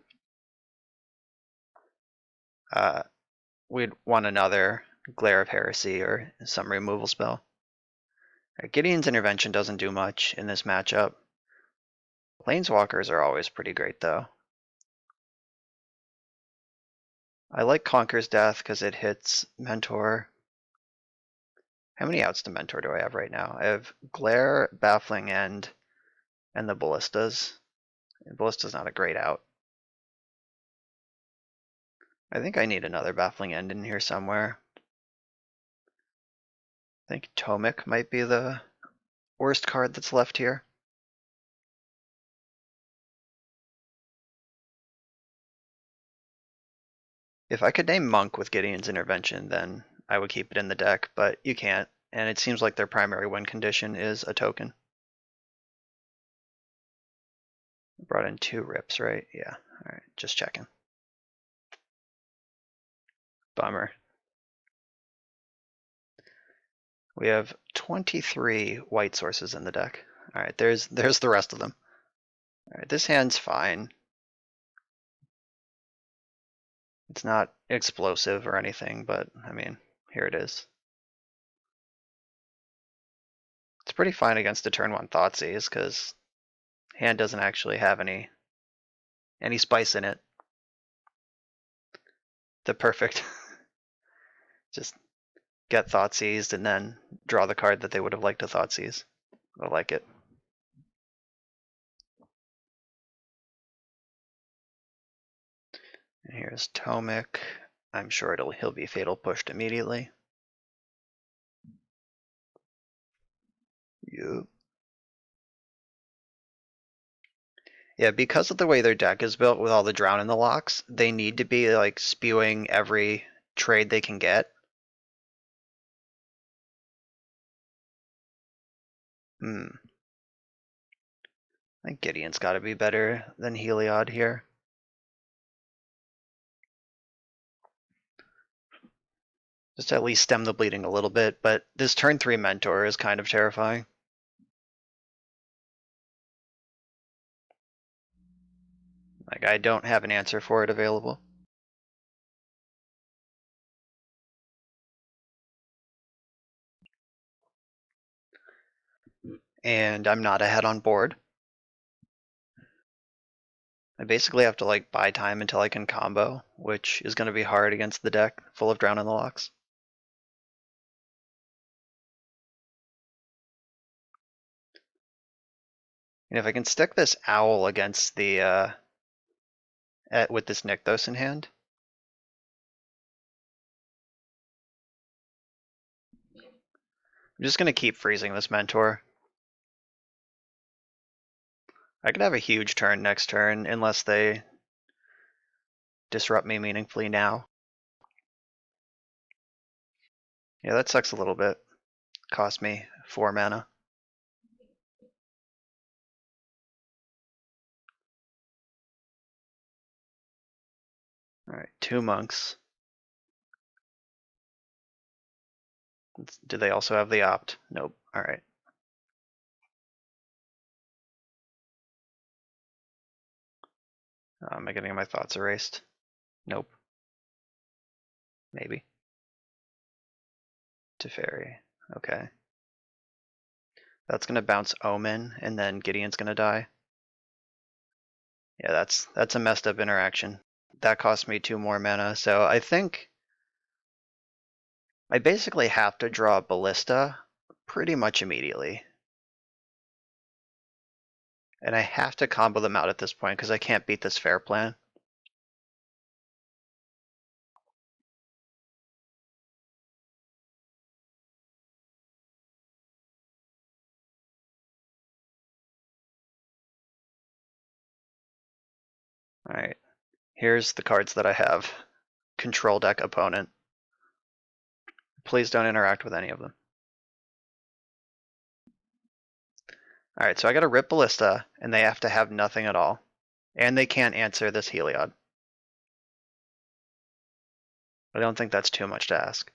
[SPEAKER 1] we'd want another Glare of Heresy or some removal spell. Gideon's Intervention doesn't do much in this matchup. Planeswalkers are always pretty great though. I like Conquer's Death because it hits Mentor. How many outs to Mentor do I have right now? I have Glare, Baffling End, and the Ballistas. Ballista's not a great out. I think I need another Baffling End in here somewhere. I think Tomic might be the worst card that's left here. If I could name Monk with Gideon's Intervention, then I would keep it in the deck, but you can't, and it seems like their primary win condition is a token. Brought in 2 rips, right? Yeah, alright, just checking. Bummer. We have 23 white sources in the deck. Alright, there's the rest of them. Alright, this hand's fine. It's not explosive or anything, but I mean, here it is. It's pretty fine against a turn 1 Thoughtseize, because hand doesn't actually have any spice in it. The perfect just get Thoughtseized and then draw the card that they would have liked to Thoughtseize. I like it. And here's Tomic. I'm sure he'll be fatal pushed immediately. Yup. Yeah, because of the way their deck is built with all the drown in the locks, they need to be like spewing every trade they can get. I think Gideon's got to be better than Heliod here. Just to at least stem the bleeding a little bit, but this turn 3 Mentor is kind of terrifying. Like, I don't have an answer for it available. And I'm not ahead on board. I basically have to like buy time until I can combo, which is going to be hard against the deck full of drown in the locks. And if I can stick this owl against the with this Nykthos in hand, I'm just going to keep freezing this Mentor. I could have a huge turn next turn unless they disrupt me meaningfully now. Yeah, that sucks a little bit. Cost me 4 mana. Alright, 2 monks. Do they also have the opt? Nope. Alright. Am I getting my thoughts erased? Nope. Maybe. Teferi. Okay. That's gonna bounce Omen, and then Gideon's gonna die. Yeah, that's a messed up interaction. That cost me 2 more mana, so I think I basically have to draw a Ballista pretty much immediately. And I have to combo them out at this point because I can't beat this fair plan. Alright, here's the cards that I have. Control deck opponent. Please don't interact with any of them. Alright, so I got a Rip Ballista, and they have to have nothing at all. And they can't answer this Heliod. I don't think that's too much to ask.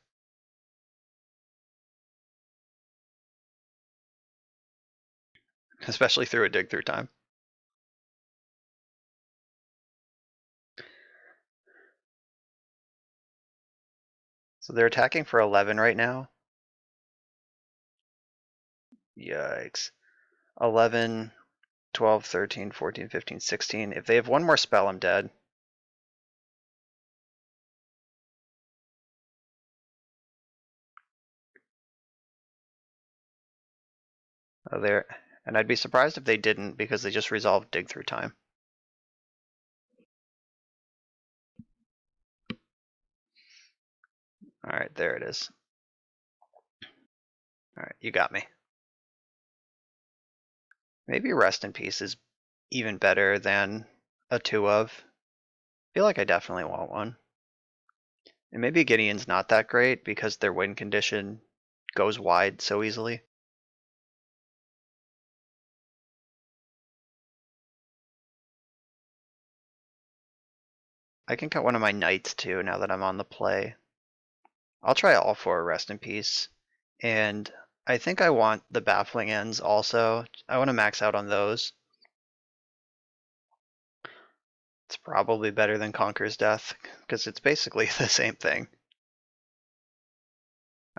[SPEAKER 1] Especially through a dig through time. So they're attacking for 11 right now. Yikes. 11, 12, 13, 14, 15, 16. If they have one more spell, I'm dead. Oh, there. And I'd be surprised if they didn't because they just resolved dig through time. Alright, there it is. Alright, you got me. Maybe Rest in Peace is even better than a 2 of. I feel like I definitely want one. And maybe Gideon's not that great because their win condition goes wide so easily. I can cut one of my knights too now that I'm on the play. I'll try all 4 Rest in Peace. And I think I want the Baffling Ends also. I want to max out on those. It's probably better than Conqueror's Death, because it's basically the same thing.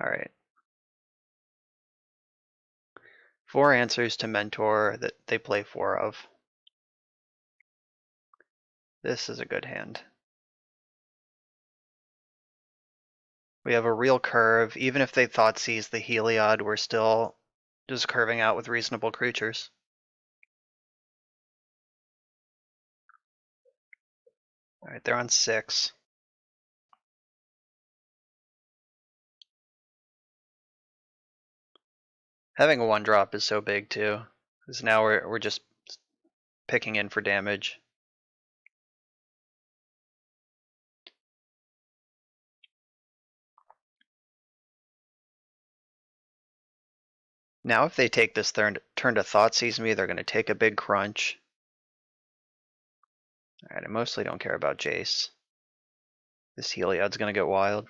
[SPEAKER 1] Alright. 4 answers to Mentor that they play 4 of. This is a good hand. We have a real curve. Even if they thought seize the Heliod, we're still just curving out with reasonable creatures. Alright, they're on 6. Having a 1-drop is so big too, because now we're just picking in for damage. Now if they take this turn to Thoughtseize me, they're going to take a big crunch. Alright, I mostly don't care about Jace. This Heliod's going to get wild.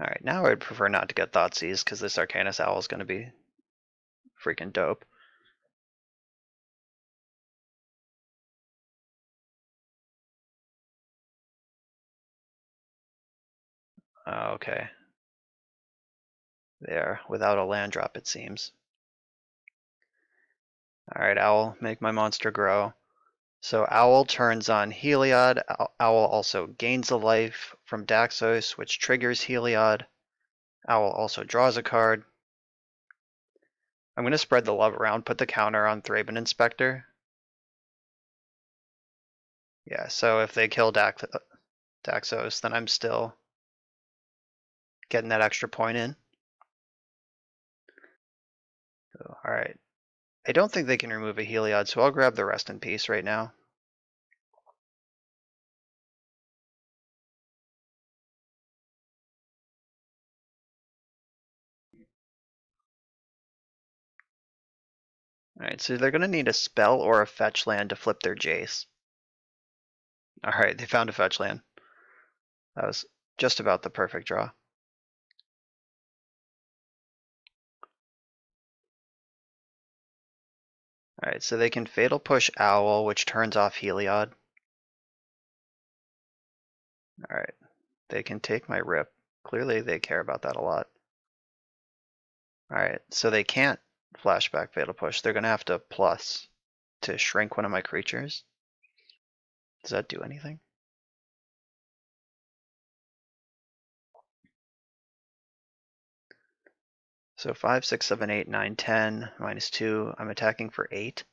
[SPEAKER 1] Alright, now I'd prefer not to get Thoughtseize because this Arcanus Owl is going to be freaking dope. Okay. There, without a land drop it seems. Alright, Owl, make my monster grow. So Owl turns on Heliod. Owl also gains a life from Daxos, which triggers Heliod. Owl also draws a card. I'm going to spread the love around, put the counter on Thraben Inspector. Yeah, so if they kill Daxos, then I'm still getting that extra point in. So, alright. I don't think they can remove a Heliod, so I'll grab the Rest in Peace right now. Alright, so they're going to need a spell or a fetch land to flip their Jace. Alright, they found a fetch land. That was just about the perfect draw. Alright, so they can Fatal Push Owl, which turns off Heliod. Alright, they can take my Rip. Clearly they care about that a lot. Alright, so they can't flashback Fatal Push. They're gonna have to plus to shrink one of my creatures. Does that do anything? So 5, 6, 7, 8, 9, 10, -2. I'm attacking for 8.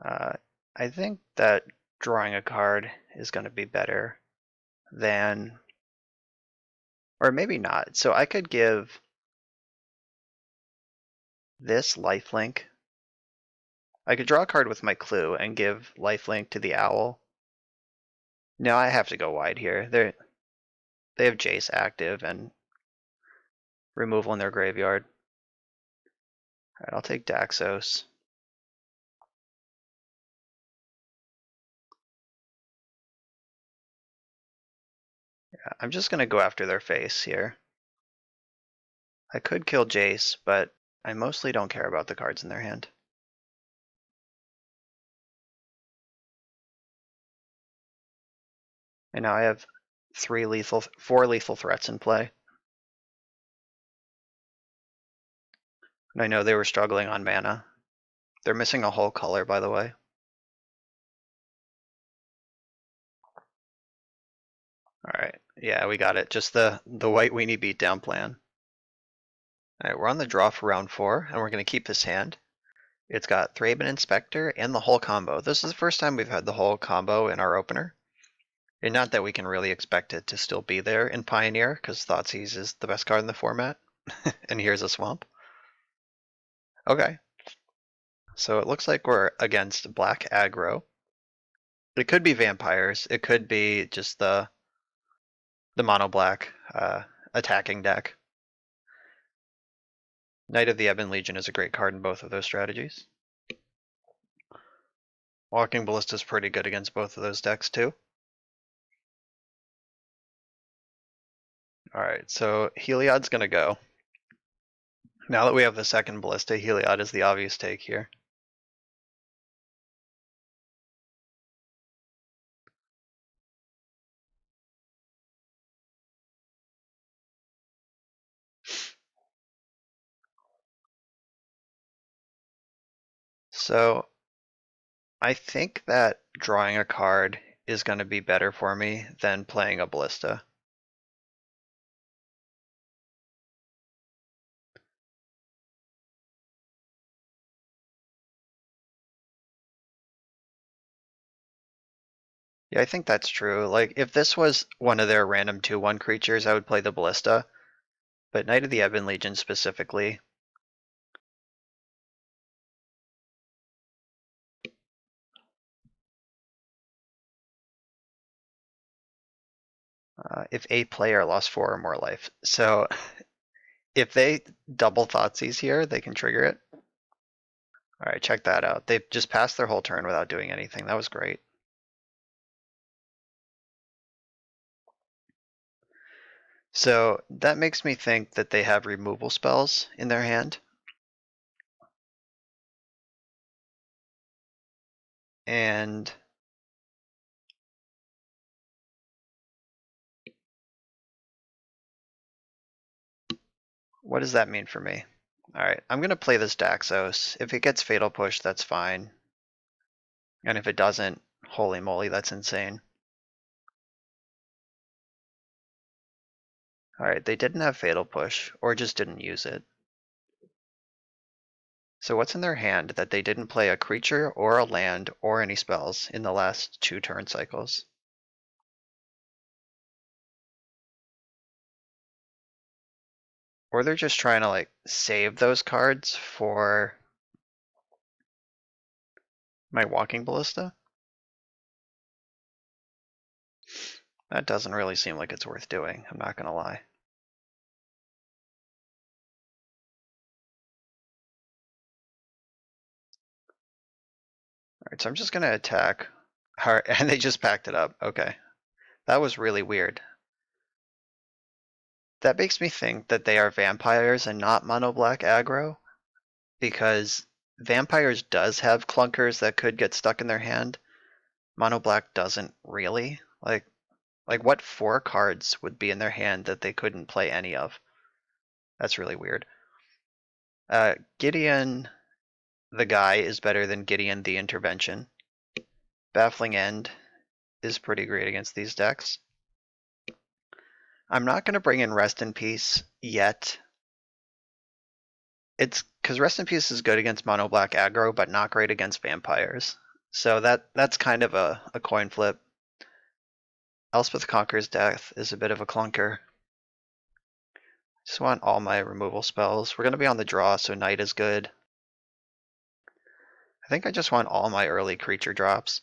[SPEAKER 1] I think that drawing a card is going to be better than, or maybe not. So I could give this lifelink. I could draw a card with my clue and give lifelink to the owl. No, I have to go wide here. They have Jace active and removal in their graveyard. All right, I'll take Daxos. Yeah, I'm just going to go after their face here. I could kill Jace, but I mostly don't care about the cards in their hand. And now I have 4 lethal threats in play. And I know they were struggling on mana. They're missing a whole color, by the way. Alright, yeah, we got it. Just the white weenie beatdown plan. Alright, we're on the draw for round 4, and we're going to keep this hand. It's got Thraben Inspector and the whole combo. This is the first time we've had the whole combo in our opener. And not that we can really expect it to still be there in Pioneer, because Thoughtseize is the best card in the format. And here's a Swamp. Okay. So it looks like we're against black aggro. It could be vampires. It could be just the mono black attacking deck. Knight of the Ebon Legion is a great card in both of those strategies. Walking Ballista is pretty good against both of those decks too. Alright, so Heliod's gonna go. Now that we have the second Ballista, Heliod is the obvious take here. So I think that drawing a card is going to be better for me than playing a Ballista. Yeah, I think that's true. Like, if this was one of their random 2/1 creatures, I would play the Ballista. But Knight of the Ebon Legion specifically. If a player lost 4 or more life. So if they double Thoughtseize here, they can trigger it. Alright, check that out. They just passed their whole turn without doing anything. That was great. So that makes me think that they have removal spells in their hand. And what does that mean for me? Alright, I'm going to play this Daxos. If it gets Fatal Push, that's fine. And if it doesn't, holy moly, that's insane. Alright, they didn't have Fatal Push, or just didn't use it. So what's in their hand that they didn't play a creature or a land or any spells in the last 2 turn cycles? Or they're just trying to like save those cards for my Walking Ballista? That doesn't really seem like it's worth doing, I'm not gonna lie. Alright, so I'm just gonna attack. Alright, and they just packed it up. Okay. That was really weird. That makes me think that they are vampires and not mono black aggro, because vampires does have clunkers that could get stuck in their hand. Mono black doesn't really. Like what 4 cards would be in their hand that they couldn't play any of? That's really weird. Gideon the guy is better than Gideon the intervention. Baffling End is pretty great against these decks. I'm not going to bring in Rest in Peace yet. It's because Rest in Peace is good against mono black aggro, but not great against vampires. So that's kind of a coin flip. Elspeth Conquers Death is a bit of a clunker. Just want all my removal spells. We're going to be on the draw, so Night is good. I think I just want all my early creature drops.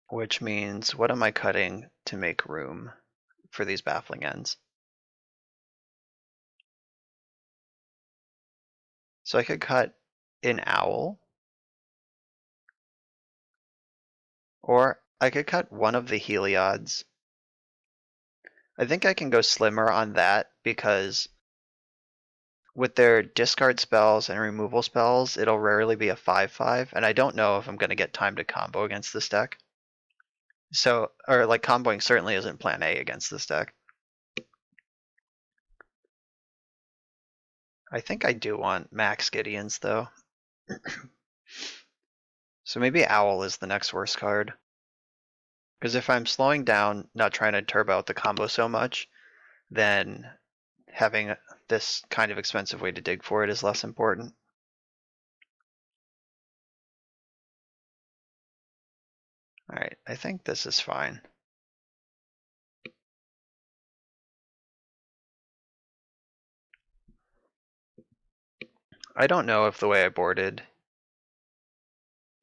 [SPEAKER 1] Which means, what am I cutting to make room for these Baffling Ends? So I could cut an Owl, or I could cut one of the Heliods. I think I can go slimmer on that because with their discard spells and removal spells, it'll rarely be a 5/5, and I don't know if I'm going to get time to combo against this deck. So, or like comboing certainly isn't plan A against this deck. I think I do want Max Gideons though. So maybe Owl is the next worst card. Because if I'm slowing down, not trying to turbo out the combo so much, then having this kind of expensive way to dig for it is less important. Alright, I think this is fine. I don't know if the way I boarded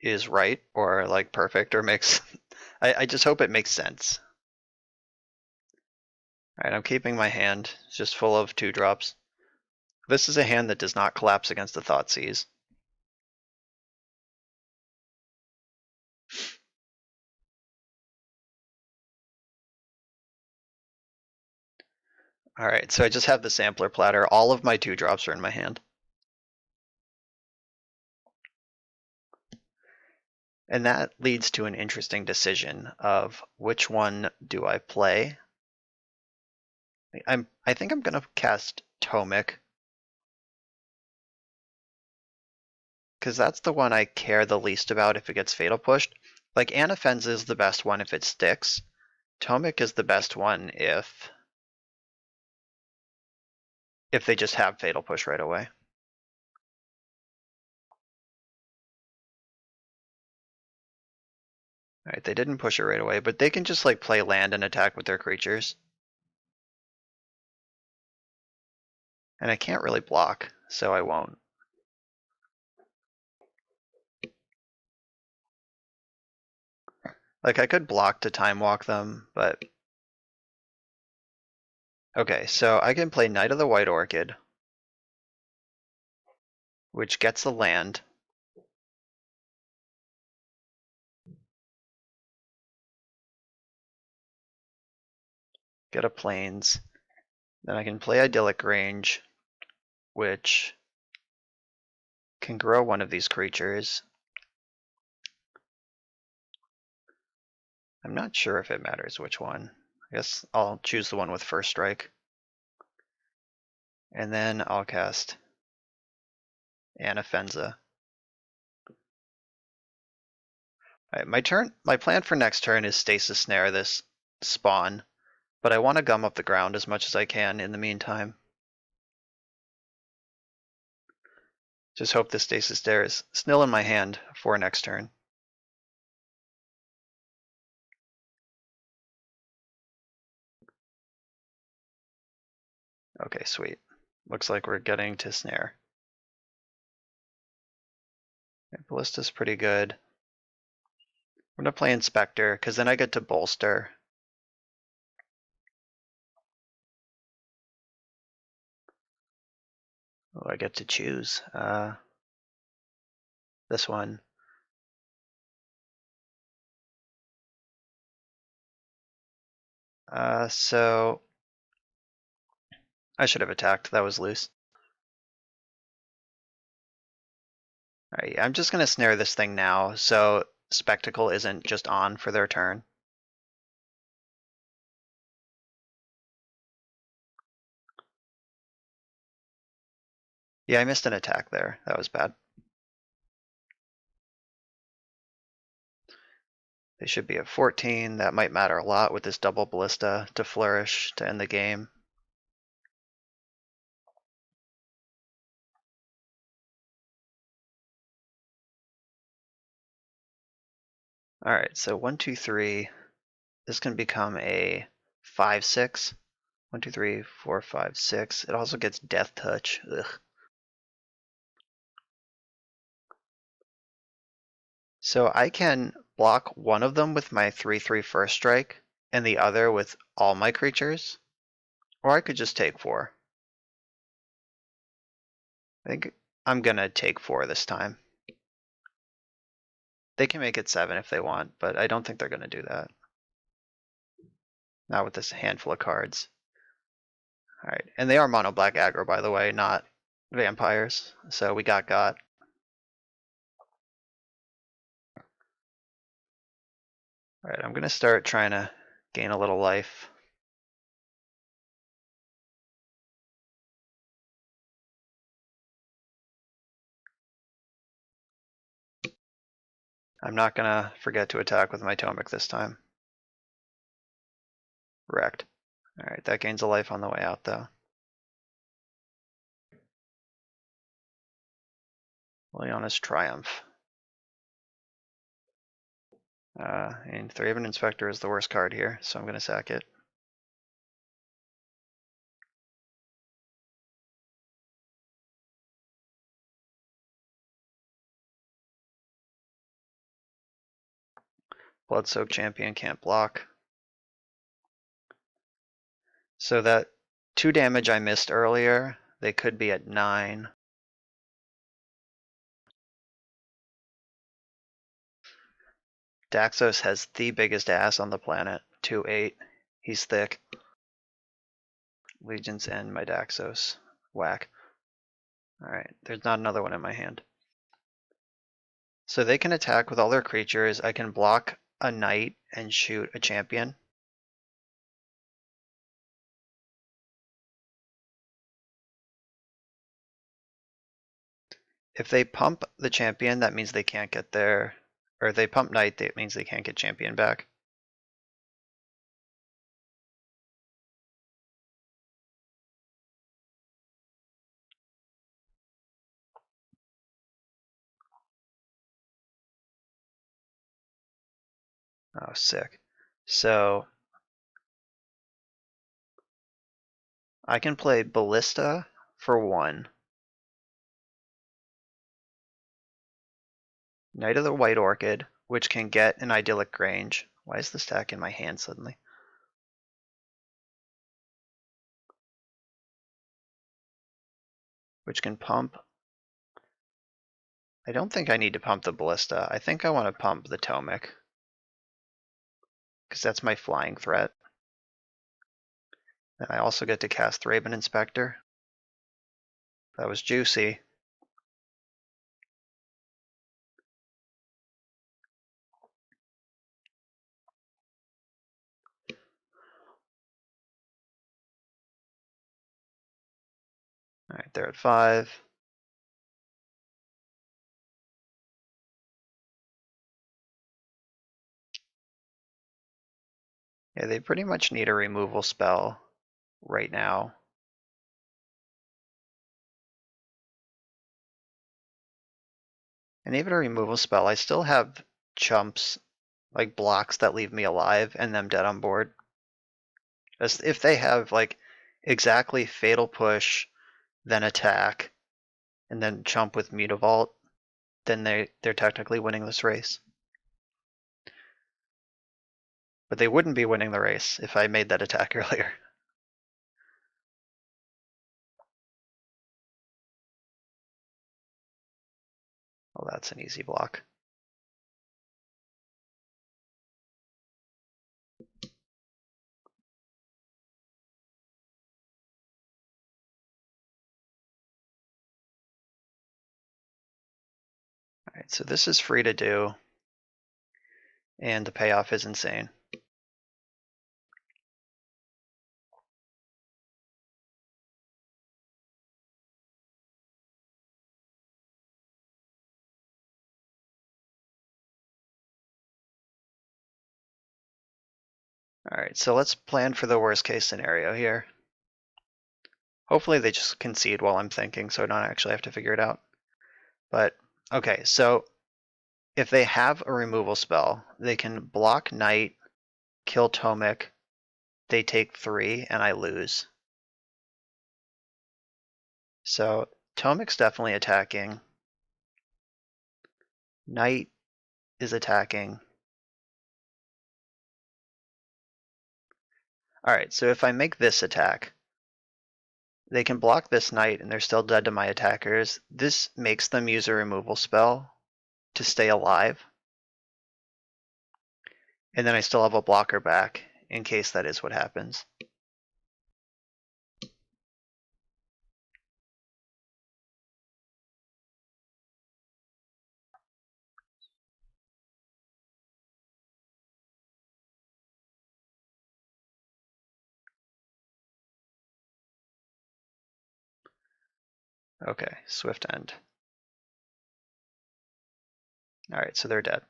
[SPEAKER 1] is right or like perfect or makes I just hope it makes sense. Alright, I'm keeping my hand just full of 2-drops. This is a hand that does not collapse against the Thoughtseize. Alright, so I just have the sampler platter. All of my 2-drops are in my hand. And that leads to an interesting decision of which one do I play. I think I'm gonna cast Tomic, because that's the one I care the least about if it gets fatal pushed. Like Anafenza is the best one if it sticks. Tomic is the best one if they just have fatal push right away. Alright, they didn't push it right away, but they can just like play land and attack with their creatures. And I can't really block, so I won't. Like I could block to time walk them, but okay, so I can play Knight of the White Orchid, which gets the land. Get a Plains. Then I can play Idyllic Range, which can grow one of these creatures. I'm not sure if it matters which one. I guess I'll choose the one with first strike. And then I'll cast Anafenza. Right, my plan for next turn is Stasis Snare this spawn, but I want to gum up the ground as much as I can in the meantime. Just hope the Stasis Snare is still in my hand for next turn. Okay, sweet. Looks like we're getting to Snare. Ballista's pretty good. I'm gonna play Inspector, because then I get to bolster. Oh, I get to choose. This one. So I should have attacked. That was loose. Alright, I'm just gonna snare this thing now, so Spectacle isn't just on for their turn. Yeah, I missed an attack there. That was bad. They should be at 14. That might matter a lot with this double ballista to flourish to end the game. Alright, so 1, 2, 3. This can become a 5, 6. 1, 2, 3, 4, 5, 6. It also gets Death Touch. Ugh. So I can block one of them with my 3/3 first strike and the other with all my creatures, or I could just take 4. I think I'm gonna take 4 this time. They can make it 7 if they want, but I don't think they're gonna do that. Not with this handful of cards. Alright, and they are mono black aggro, by the way, not vampires. So we got. Alright, I'm gonna start trying to gain a little life. I'm not gonna forget to attack with my Tomic this time. Wrecked. Alright, that gains a life on the way out though. Liliana's Triumph. And Thraben Inspector is the worst card here, so I'm gonna sack it. Blood-Soaked Champion can't block. So that 2 damage I missed earlier, they could be at 9. Daxos has the biggest ass on the planet. 2/8. He's thick. Legions and my Daxos. Whack. Alright, there's not another one in my hand. So they can attack with all their creatures. I can block a knight and shoot a champion. If they pump the champion, that means they can't get their, or if they pump knight, that means they can't get champion back. Oh, sick. So I can play Ballista for 1. Knight of the White Orchid, which can get an Idyllic Range. Why is the stack in my hand suddenly? Which can pump. I don't think I need to pump the Ballista. I think I want to pump the Tomic, because that's my flying threat. And I also get to cast Thraben Inspector. That was juicy. Alright, they're at 5. Yeah, they pretty much need a removal spell right now. And even a removal spell, I still have chumps, like blocks that leave me alive and them dead on board. As if they have like exactly Fatal Push, then attack, and then chump with Mutavault, then they're technically winning this race. But they wouldn't be winning the race if I made that attack earlier. Oh, that's an easy block. Alright, so this is free to do, and the payoff is insane. Alright, so let's plan for the worst case scenario here. Hopefully they just concede while I'm thinking, so I don't actually have to figure it out. But, okay, so if they have a removal spell, they can block Knight, kill Tomic, they take 3, and I lose. So Tomic's definitely attacking. Knight is attacking. Alright, so if I make this attack, they can block this Knight and they're still dead to my attackers. This makes them use a removal spell to stay alive. And then I still have a blocker back in case that is what happens. Okay, Swift End. Alright, so they're dead.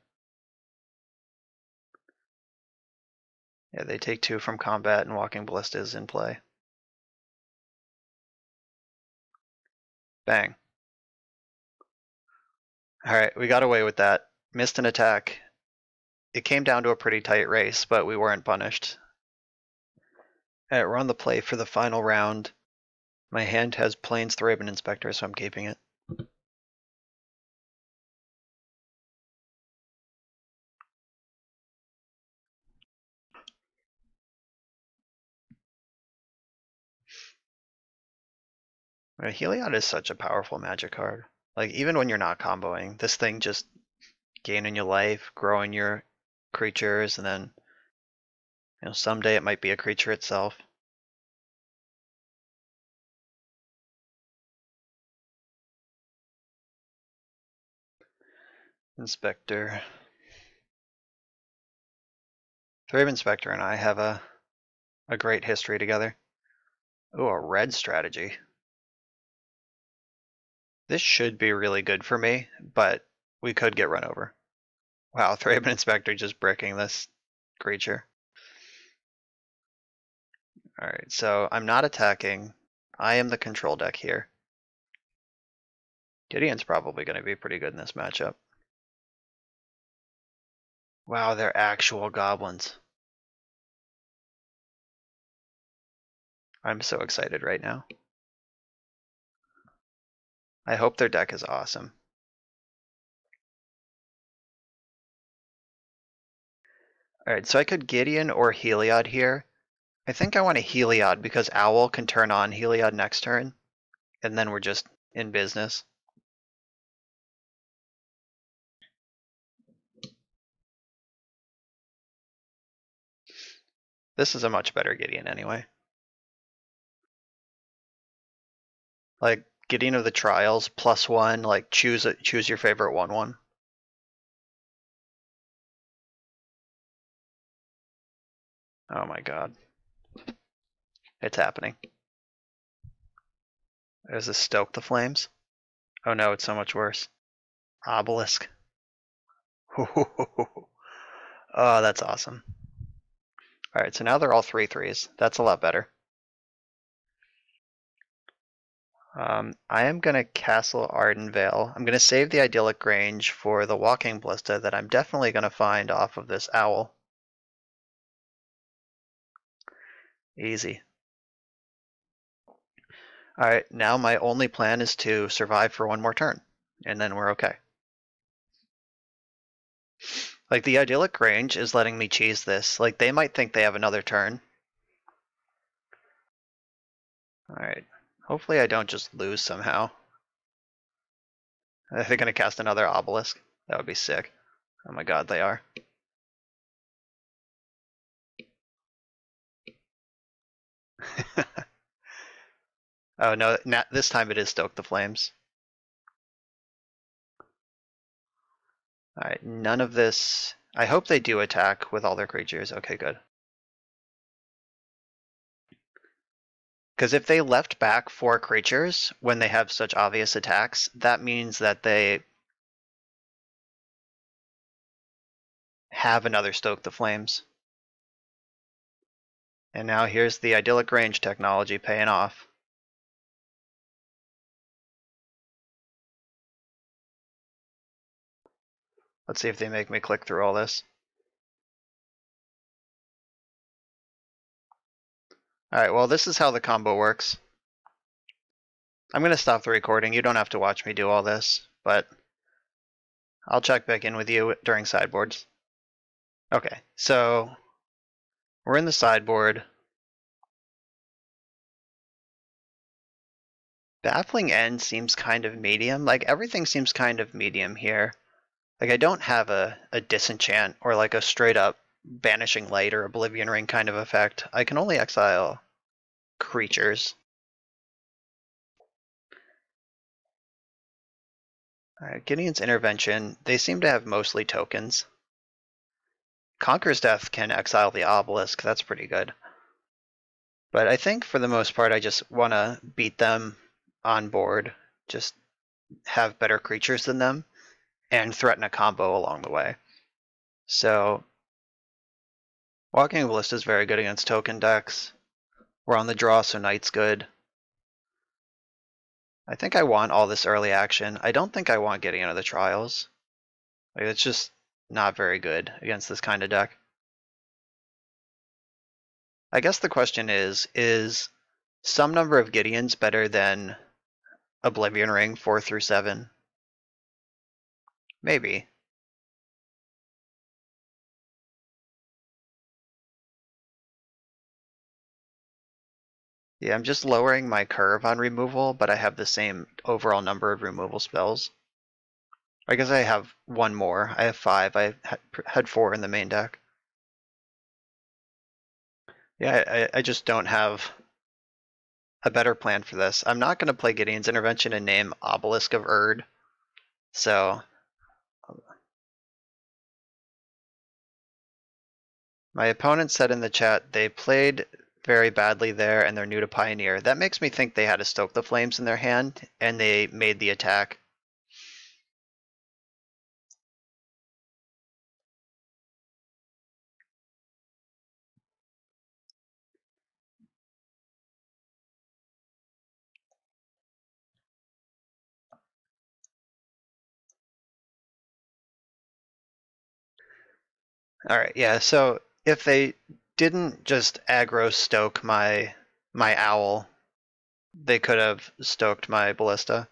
[SPEAKER 1] Yeah, they take 2 from combat and Walking Ballista is in play. Bang. Alright, we got away with that. Missed an attack. It came down to a pretty tight race, but we weren't punished. Alright, we're on the play for the final round. My hand has Plains Thraben Inspector, so I'm keeping it. Heliod is such a powerful magic card. Like, even when you're not comboing, this thing just gaining your life, growing your creatures, and then, someday it might be a creature itself. Inspector. Thraben Inspector and I have a great history together. Oh, a red strategy. This should be really good for me, but we could get run over. Wow, Thraben Inspector just bricking this creature. Alright, so I'm not attacking. I am the control deck here. Gideon's probably going to be pretty good in this matchup. Wow, they're actual goblins. I'm so excited right now. I hope their deck is awesome. Alright, so I could Gideon or Heliod here. I think I want a Heliod because Owl can turn on Heliod next turn, and then we're just in business. This is a much better Gideon anyway. Like, Gideon of the Trials, +1, like, choose your favorite 1/1. Oh my god. It's happening. There's a Stoke the Flames. Oh no, it's so much worse. Obelisk. Oh, that's awesome. Alright, so now they're all 3/3s. That's a lot better. I am going to Castle Ardenvale. I'm going to save the Idyllic Grange for the Walking Ballista that I'm definitely going to find off of this Owl. Easy. Alright, now my only plan is to survive for one more turn, and then we're okay. Like, the Idyllic Grange is letting me cheese this. Like, they might think they have another turn. Alright, hopefully I don't just lose somehow. Are they going to cast another Obelisk? That would be sick. Oh my god, they are. Oh no, this time it is Stoke the Flames. Alright, none of this. I hope they do attack with all their creatures. Okay, good. Because if they left back 4 creatures when they have such obvious attacks, that means that they have another Stoke the Flames. And now here's the idyllic range technology paying off. Let's see if they make me click through all this. Alright, well this is how the combo works. I'm going to stop the recording. You don't have to watch me do all this, but I'll check back in with you during sideboards. Okay, so we're in the sideboard. Baffling End seems kind of medium. Like, everything seems kind of medium here. Like, I don't have a disenchant or like a straight up Banishing Light or Oblivion Ring kind of effect. I can only exile creatures. Alright, Gideon's Intervention. They seem to have mostly tokens. Conqueror's Death can exile the Obelisk. That's pretty good. But I think for the most part, I just want to beat them on board. Just have better creatures than them and threaten a combo along the way. So Walking Ballista is very good against token decks. We're on the draw, so Knight's good. I think I want all this early action. I don't think I want getting into the Trials. Like, it's just not very good against this kind of deck. I guess the question is some number of Gideons better than Oblivion Ring 4 through 7? Maybe. Yeah, I'm just lowering my curve on removal, but I have the same overall number of removal spells. I guess I have one more. I have 5. I had 4 in the main deck. Yeah, I just don't have a better plan for this. I'm not going to play Gideon's Intervention and name Obelisk of Erd. So my opponent said in the chat they played very badly there and they're new to Pioneer. That makes me think they had to Stoke the Flames in their hand and they made the attack. Alright, yeah, so if they didn't just aggro stoke my owl, they could have stoked my ballista.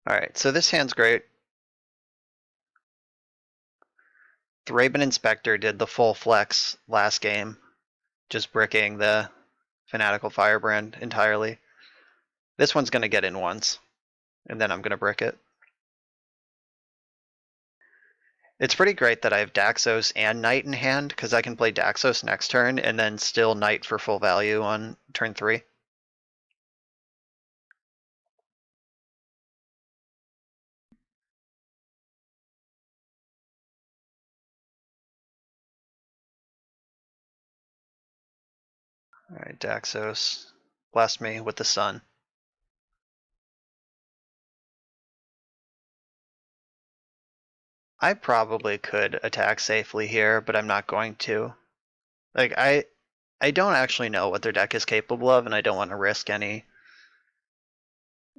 [SPEAKER 1] Alright, so this hand's great. Thraben Inspector did the full flex last game, just bricking the Fanatical Firebrand entirely. This one's going to get in once, and then I'm going to brick it. It's pretty great that I have Daxos and Knight in hand, because I can play Daxos next turn, and then still Knight for full value on turn 3. Alright, Daxos, blast me with the sun. I probably could attack safely here, but I'm not going to. Like, I don't actually know what their deck is capable of, and I don't want to risk any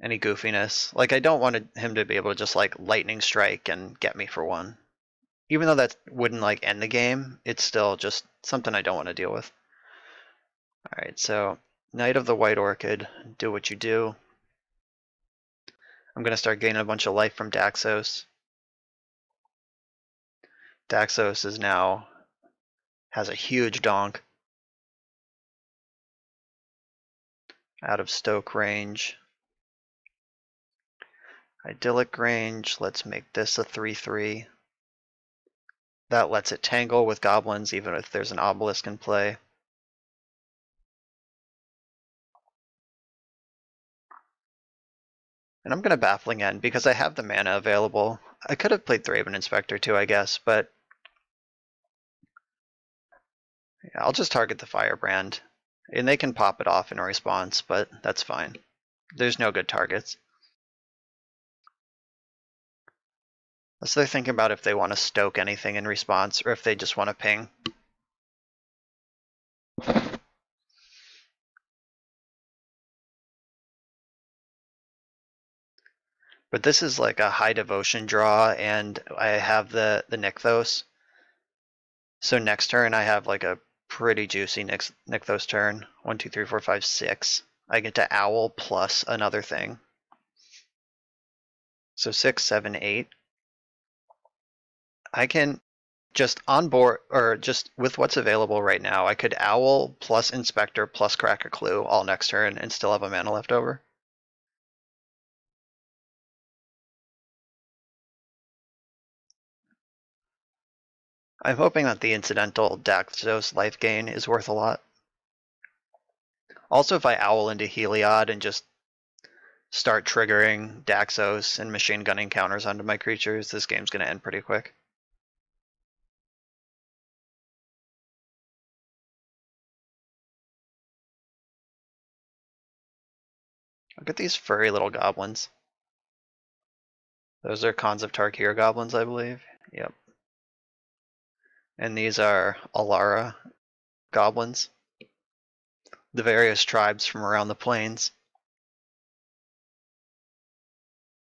[SPEAKER 1] goofiness. Like, I don't want him to be able to just like lightning strike and get me for 1. Even though that wouldn't like end the game, it's still just something I don't want to deal with. Alright, so Knight of the White Orchid, do what you do. I'm going to start gaining a bunch of life from Daxos. Daxos is now has a huge donk. Out of Stoke range. Idyllic range, let's make this a 3/3. That lets it tangle with goblins even if there's an obelisk in play. And I'm going to Baffling End because I have the mana available. I could have played Thraben Inspector too, I guess, but yeah, I'll just target the Firebrand. And they can pop it off in response, but that's fine. There's no good targets. So they're thinking about if they want to stoke anything in response or if they just want to ping. But this is like a high devotion draw, and I have the Nykthos. So next turn I have like a pretty juicy Nykthos turn. 1, 2, 3, 4, 5, 6. I get to Owl plus another thing. So 6, 7, 8. I can just on board, or just with what's available right now, I could Owl plus Inspector plus Crack a Clue all next turn and still have a mana left over. I'm hoping that the incidental Daxos life gain is worth a lot. Also, if I Owl into Heliod and just start triggering Daxos and machine gunning counters onto my creatures, this game's going to end pretty quick. Look at these furry little goblins. Those are Khans of Tarkir goblins, I believe. Yep. And these are Alara goblins. The various tribes from around the plains.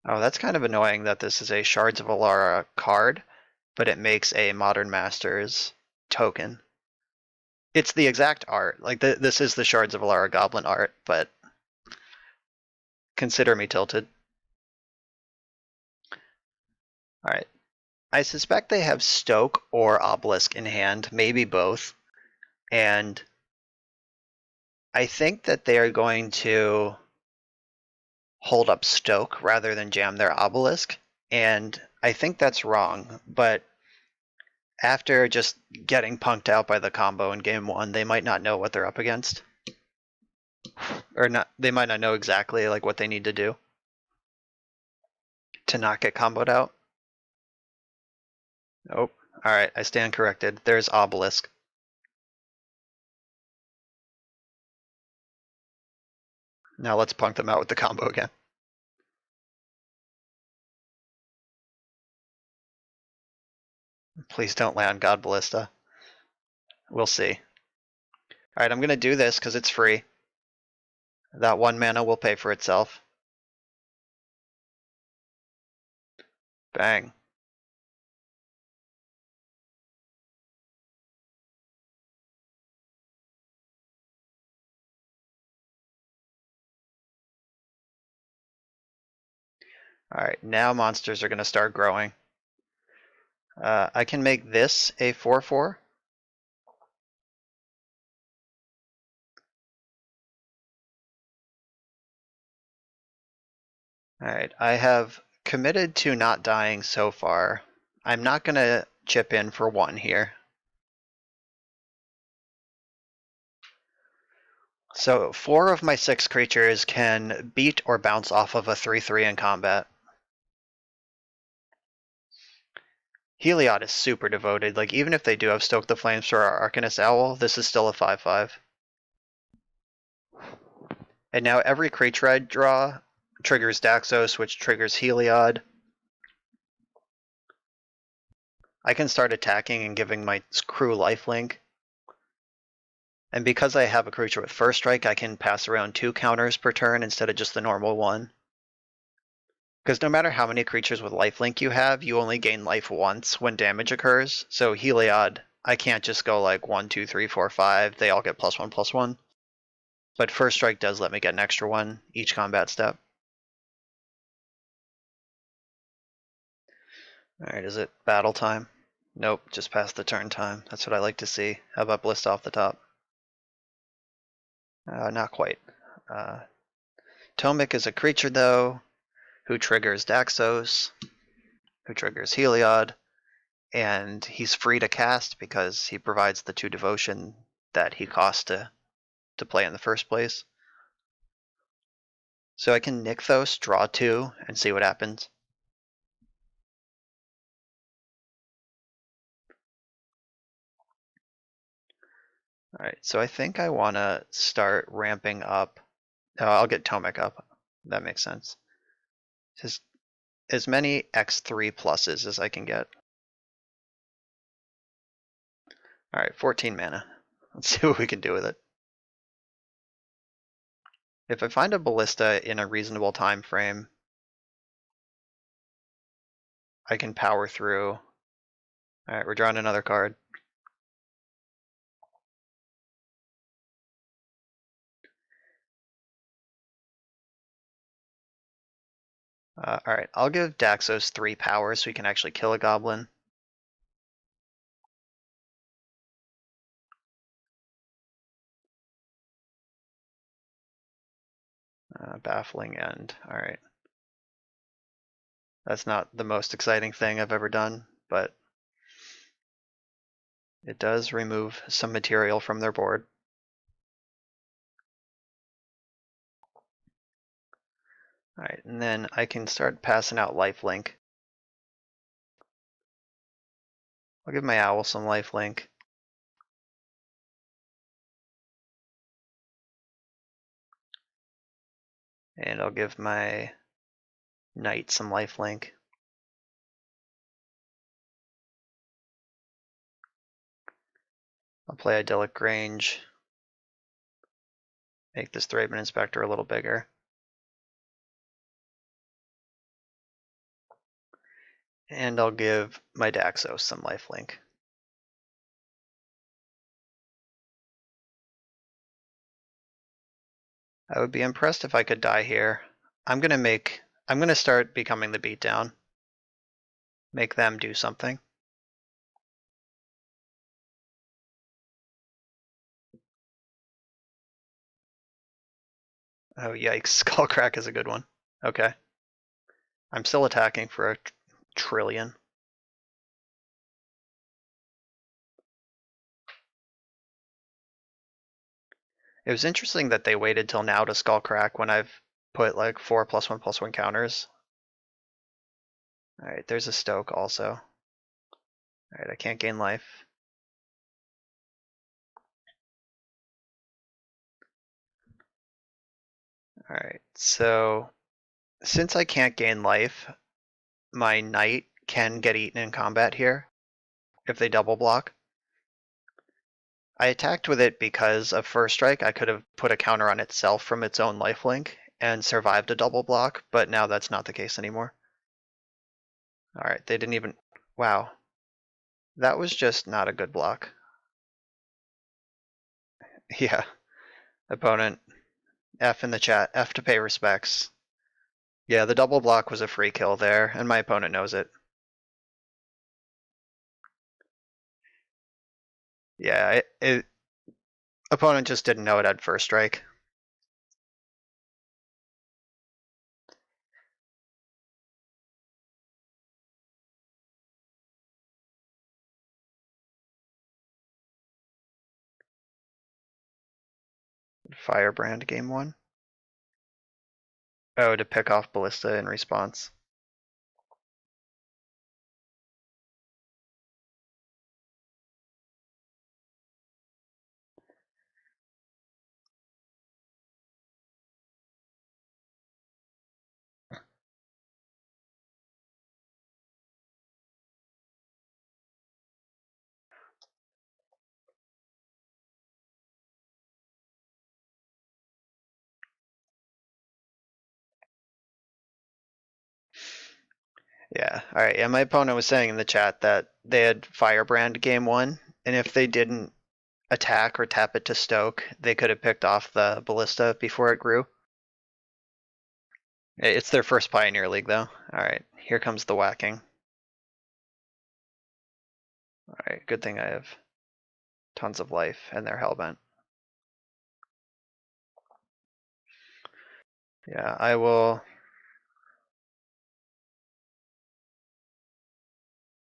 [SPEAKER 1] Oh, that's kind of annoying that this is a Shards of Alara card, but it makes a Modern Masters token. It's the exact art. Like, this is the Shards of Alara goblin art, but consider me tilted. Alright. I suspect they have Stoke or Obelisk in hand, maybe both. And I think that they are going to hold up Stoke rather than jam their Obelisk. And I think that's wrong, but after just getting punked out by the combo in game 1, they might not know what they're up against. Or not, they might not know exactly like what they need to do to not get comboed out. Nope. Alright, I stand corrected. There's Obelisk. Now let's punk them out with the combo again. Please don't land God Ballista. We'll see. Alright, I'm going to do this because it's free. That 1 mana will pay for itself. Bang. Alright, now monsters are going to start growing. I can make this a 4/4. Alright, I have committed to not dying so far. I'm not going to chip in for 1 here. So 4 of my 6 creatures can beat or bounce off of a 3/3 in combat. Heliod is super devoted. Like, even if they do have Stoke the Flames for our Arcanist Owl, this is still a 5/5. And now every creature I draw triggers Daxos, which triggers Heliod. I can start attacking and giving my crew lifelink. And because I have a creature with First Strike, I can pass around 2 counters per turn instead of just the normal 1. Because no matter how many creatures with lifelink you have, you only gain life once when damage occurs. So Heliod, I can't just go like 1, 2, 3, 4, 5. They all get +1/+1. But First Strike does let me get an extra 1 each combat step. Alright, is it battle time? Nope, just past the turn time. That's what I like to see. How about Blist off the top? Not quite. Tomic is a creature, though, who triggers Daxos, who triggers Heliod, and he's free to cast because he provides the 2 devotion that he cost to play in the first place. So I can Nykthos, draw 2, and see what happens. Alright, so I think I want to start ramping up. I'll get Tomek up. That makes sense. Just as many X3 pluses as I can get. Alright, 14 mana. Let's see what we can do with it. If I find a Ballista in a reasonable time frame, I can power through. Alright, we're drawing another card. Alright, I'll give Daxos 3 power so he can actually kill a goblin. Baffling End. Alright. That's not the most exciting thing I've ever done, but it does remove some material from their board. Alright, and then I can start passing out lifelink. I'll give my owl some lifelink. And I'll give my knight some lifelink. I'll play Idyllic Grange. Make this Thraben Inspector a little bigger. And I'll give my Daxos some lifelink. I would be impressed if I could die here. I'm gonna start becoming the beatdown. Make them do something. Oh yikes, Skullcrack is a good one. Okay. I'm still attacking for a trillion. It was interesting that they waited till now to Skullcrack when I've put like 4 +1/+1 counters. Alright, there's a Stoke also. Alright, I can't gain life. Alright, so since I can't gain life, my knight can get eaten in combat here if they double block. I attacked with it because of First Strike. I could have put a counter on itself from its own lifelink and survived a double block, but now that's not the case anymore. Alright, they didn't even... Wow. That was just not a good block. Yeah. Opponent, F in the chat. F to pay respects. Yeah, the double block was a free kill there, and my opponent knows it. Yeah, opponent just didn't know it had First Strike. Firebrand game 1. Oh, to pick off Ballista in response. Yeah, alright, yeah, my opponent was saying in the chat that they had Firebrand game 1, and if they didn't attack or tap it to Stoke, they could have picked off the Ballista before it grew. It's their first Pioneer League though. Alright, here comes the whacking. Alright, good thing I have tons of life and they're hellbent. Yeah, I will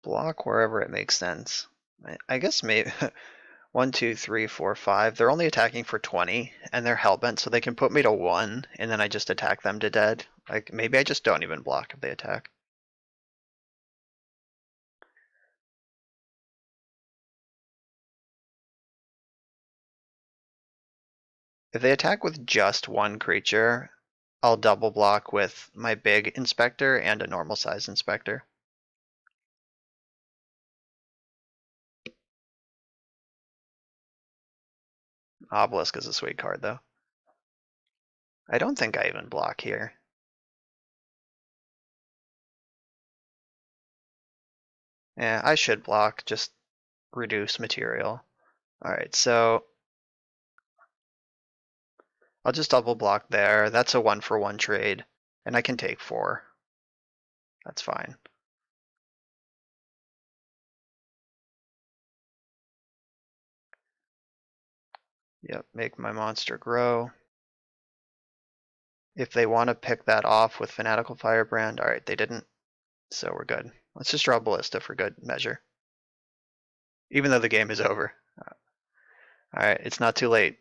[SPEAKER 1] block wherever it makes sense. I guess maybe 1, 2, 3, 4, 5. They're only attacking for 20, and they're hellbent, so they can put me to 1, and then I just attack them to dead. Like, maybe I just don't even block if they attack. If they attack with just one creature, I'll double block with my big inspector and a normal size inspector. Obelisk is a sweet card, though. I don't think I even block here. Yeah, I should block, just reduce material. Alright, so I'll just double block there. That's a 1-for-1 trade, and I can take 4. That's fine. Yep, make my monster grow. If they want to pick that off with Fanatical Firebrand, alright, they didn't, so we're good. Let's just draw Ballista for good measure. Even though the game is over. Alright, it's not too late.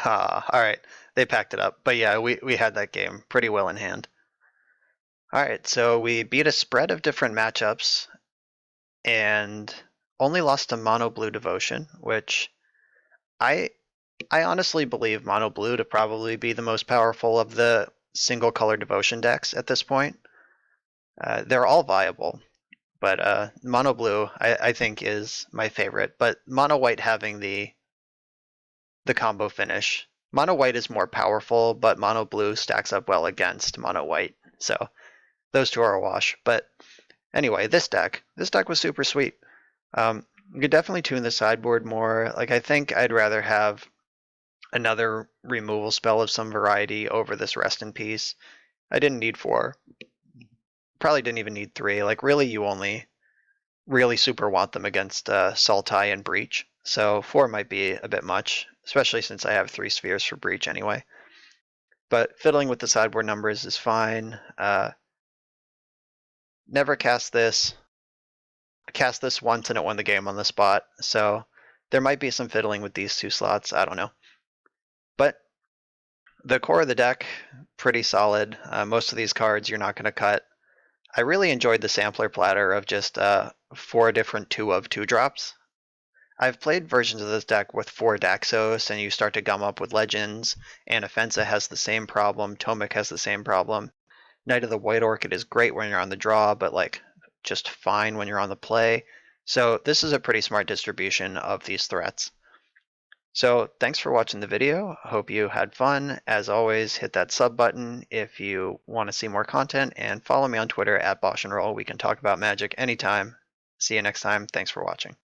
[SPEAKER 1] Alright, they packed it up. But yeah, we had that game pretty well in hand. Alright, so we beat a spread of different matchups and only lost to Mono Blue Devotion, which I honestly believe Mono Blue to probably be the most powerful of the single color devotion decks at this point. They're all viable, but Mono Blue I think is my favorite. But Mono White having the combo finish. Mono White is more powerful, but Mono Blue stacks up well against Mono White. So those two are a wash. But anyway, this deck was super sweet. You could definitely tune the sideboard more. Like, I think I'd rather have another removal spell of some variety over this Rest in Peace. I didn't need 4. Probably didn't even need 3. Like, really, you only really super want them against Sultai and Breach. So 4 might be a bit much, especially since I have 3 spheres for Breach anyway. But fiddling with the sideboard numbers is fine. Never cast this. I cast this once and it won the game on the spot. So there might be some fiddling with these 2 slots. I don't know. But the core of the deck, pretty solid. Most of these cards you're not going to cut. I really enjoyed the sampler platter of just 4 different 2 of 2 drops. I've played versions of this deck with 4 Daxos, and you start to gum up with Legends, and Offensa has the same problem, Tomic has the same problem. Knight of the White Orchid is great when you're on the draw, but like just fine when you're on the play. So this is a pretty smart distribution of these threats. So thanks for watching the video. Hope you had fun. As always, hit that sub button if you want to see more content, and follow me on Twitter at BoschandRoll. We can talk about Magic anytime. See you next time. Thanks for watching.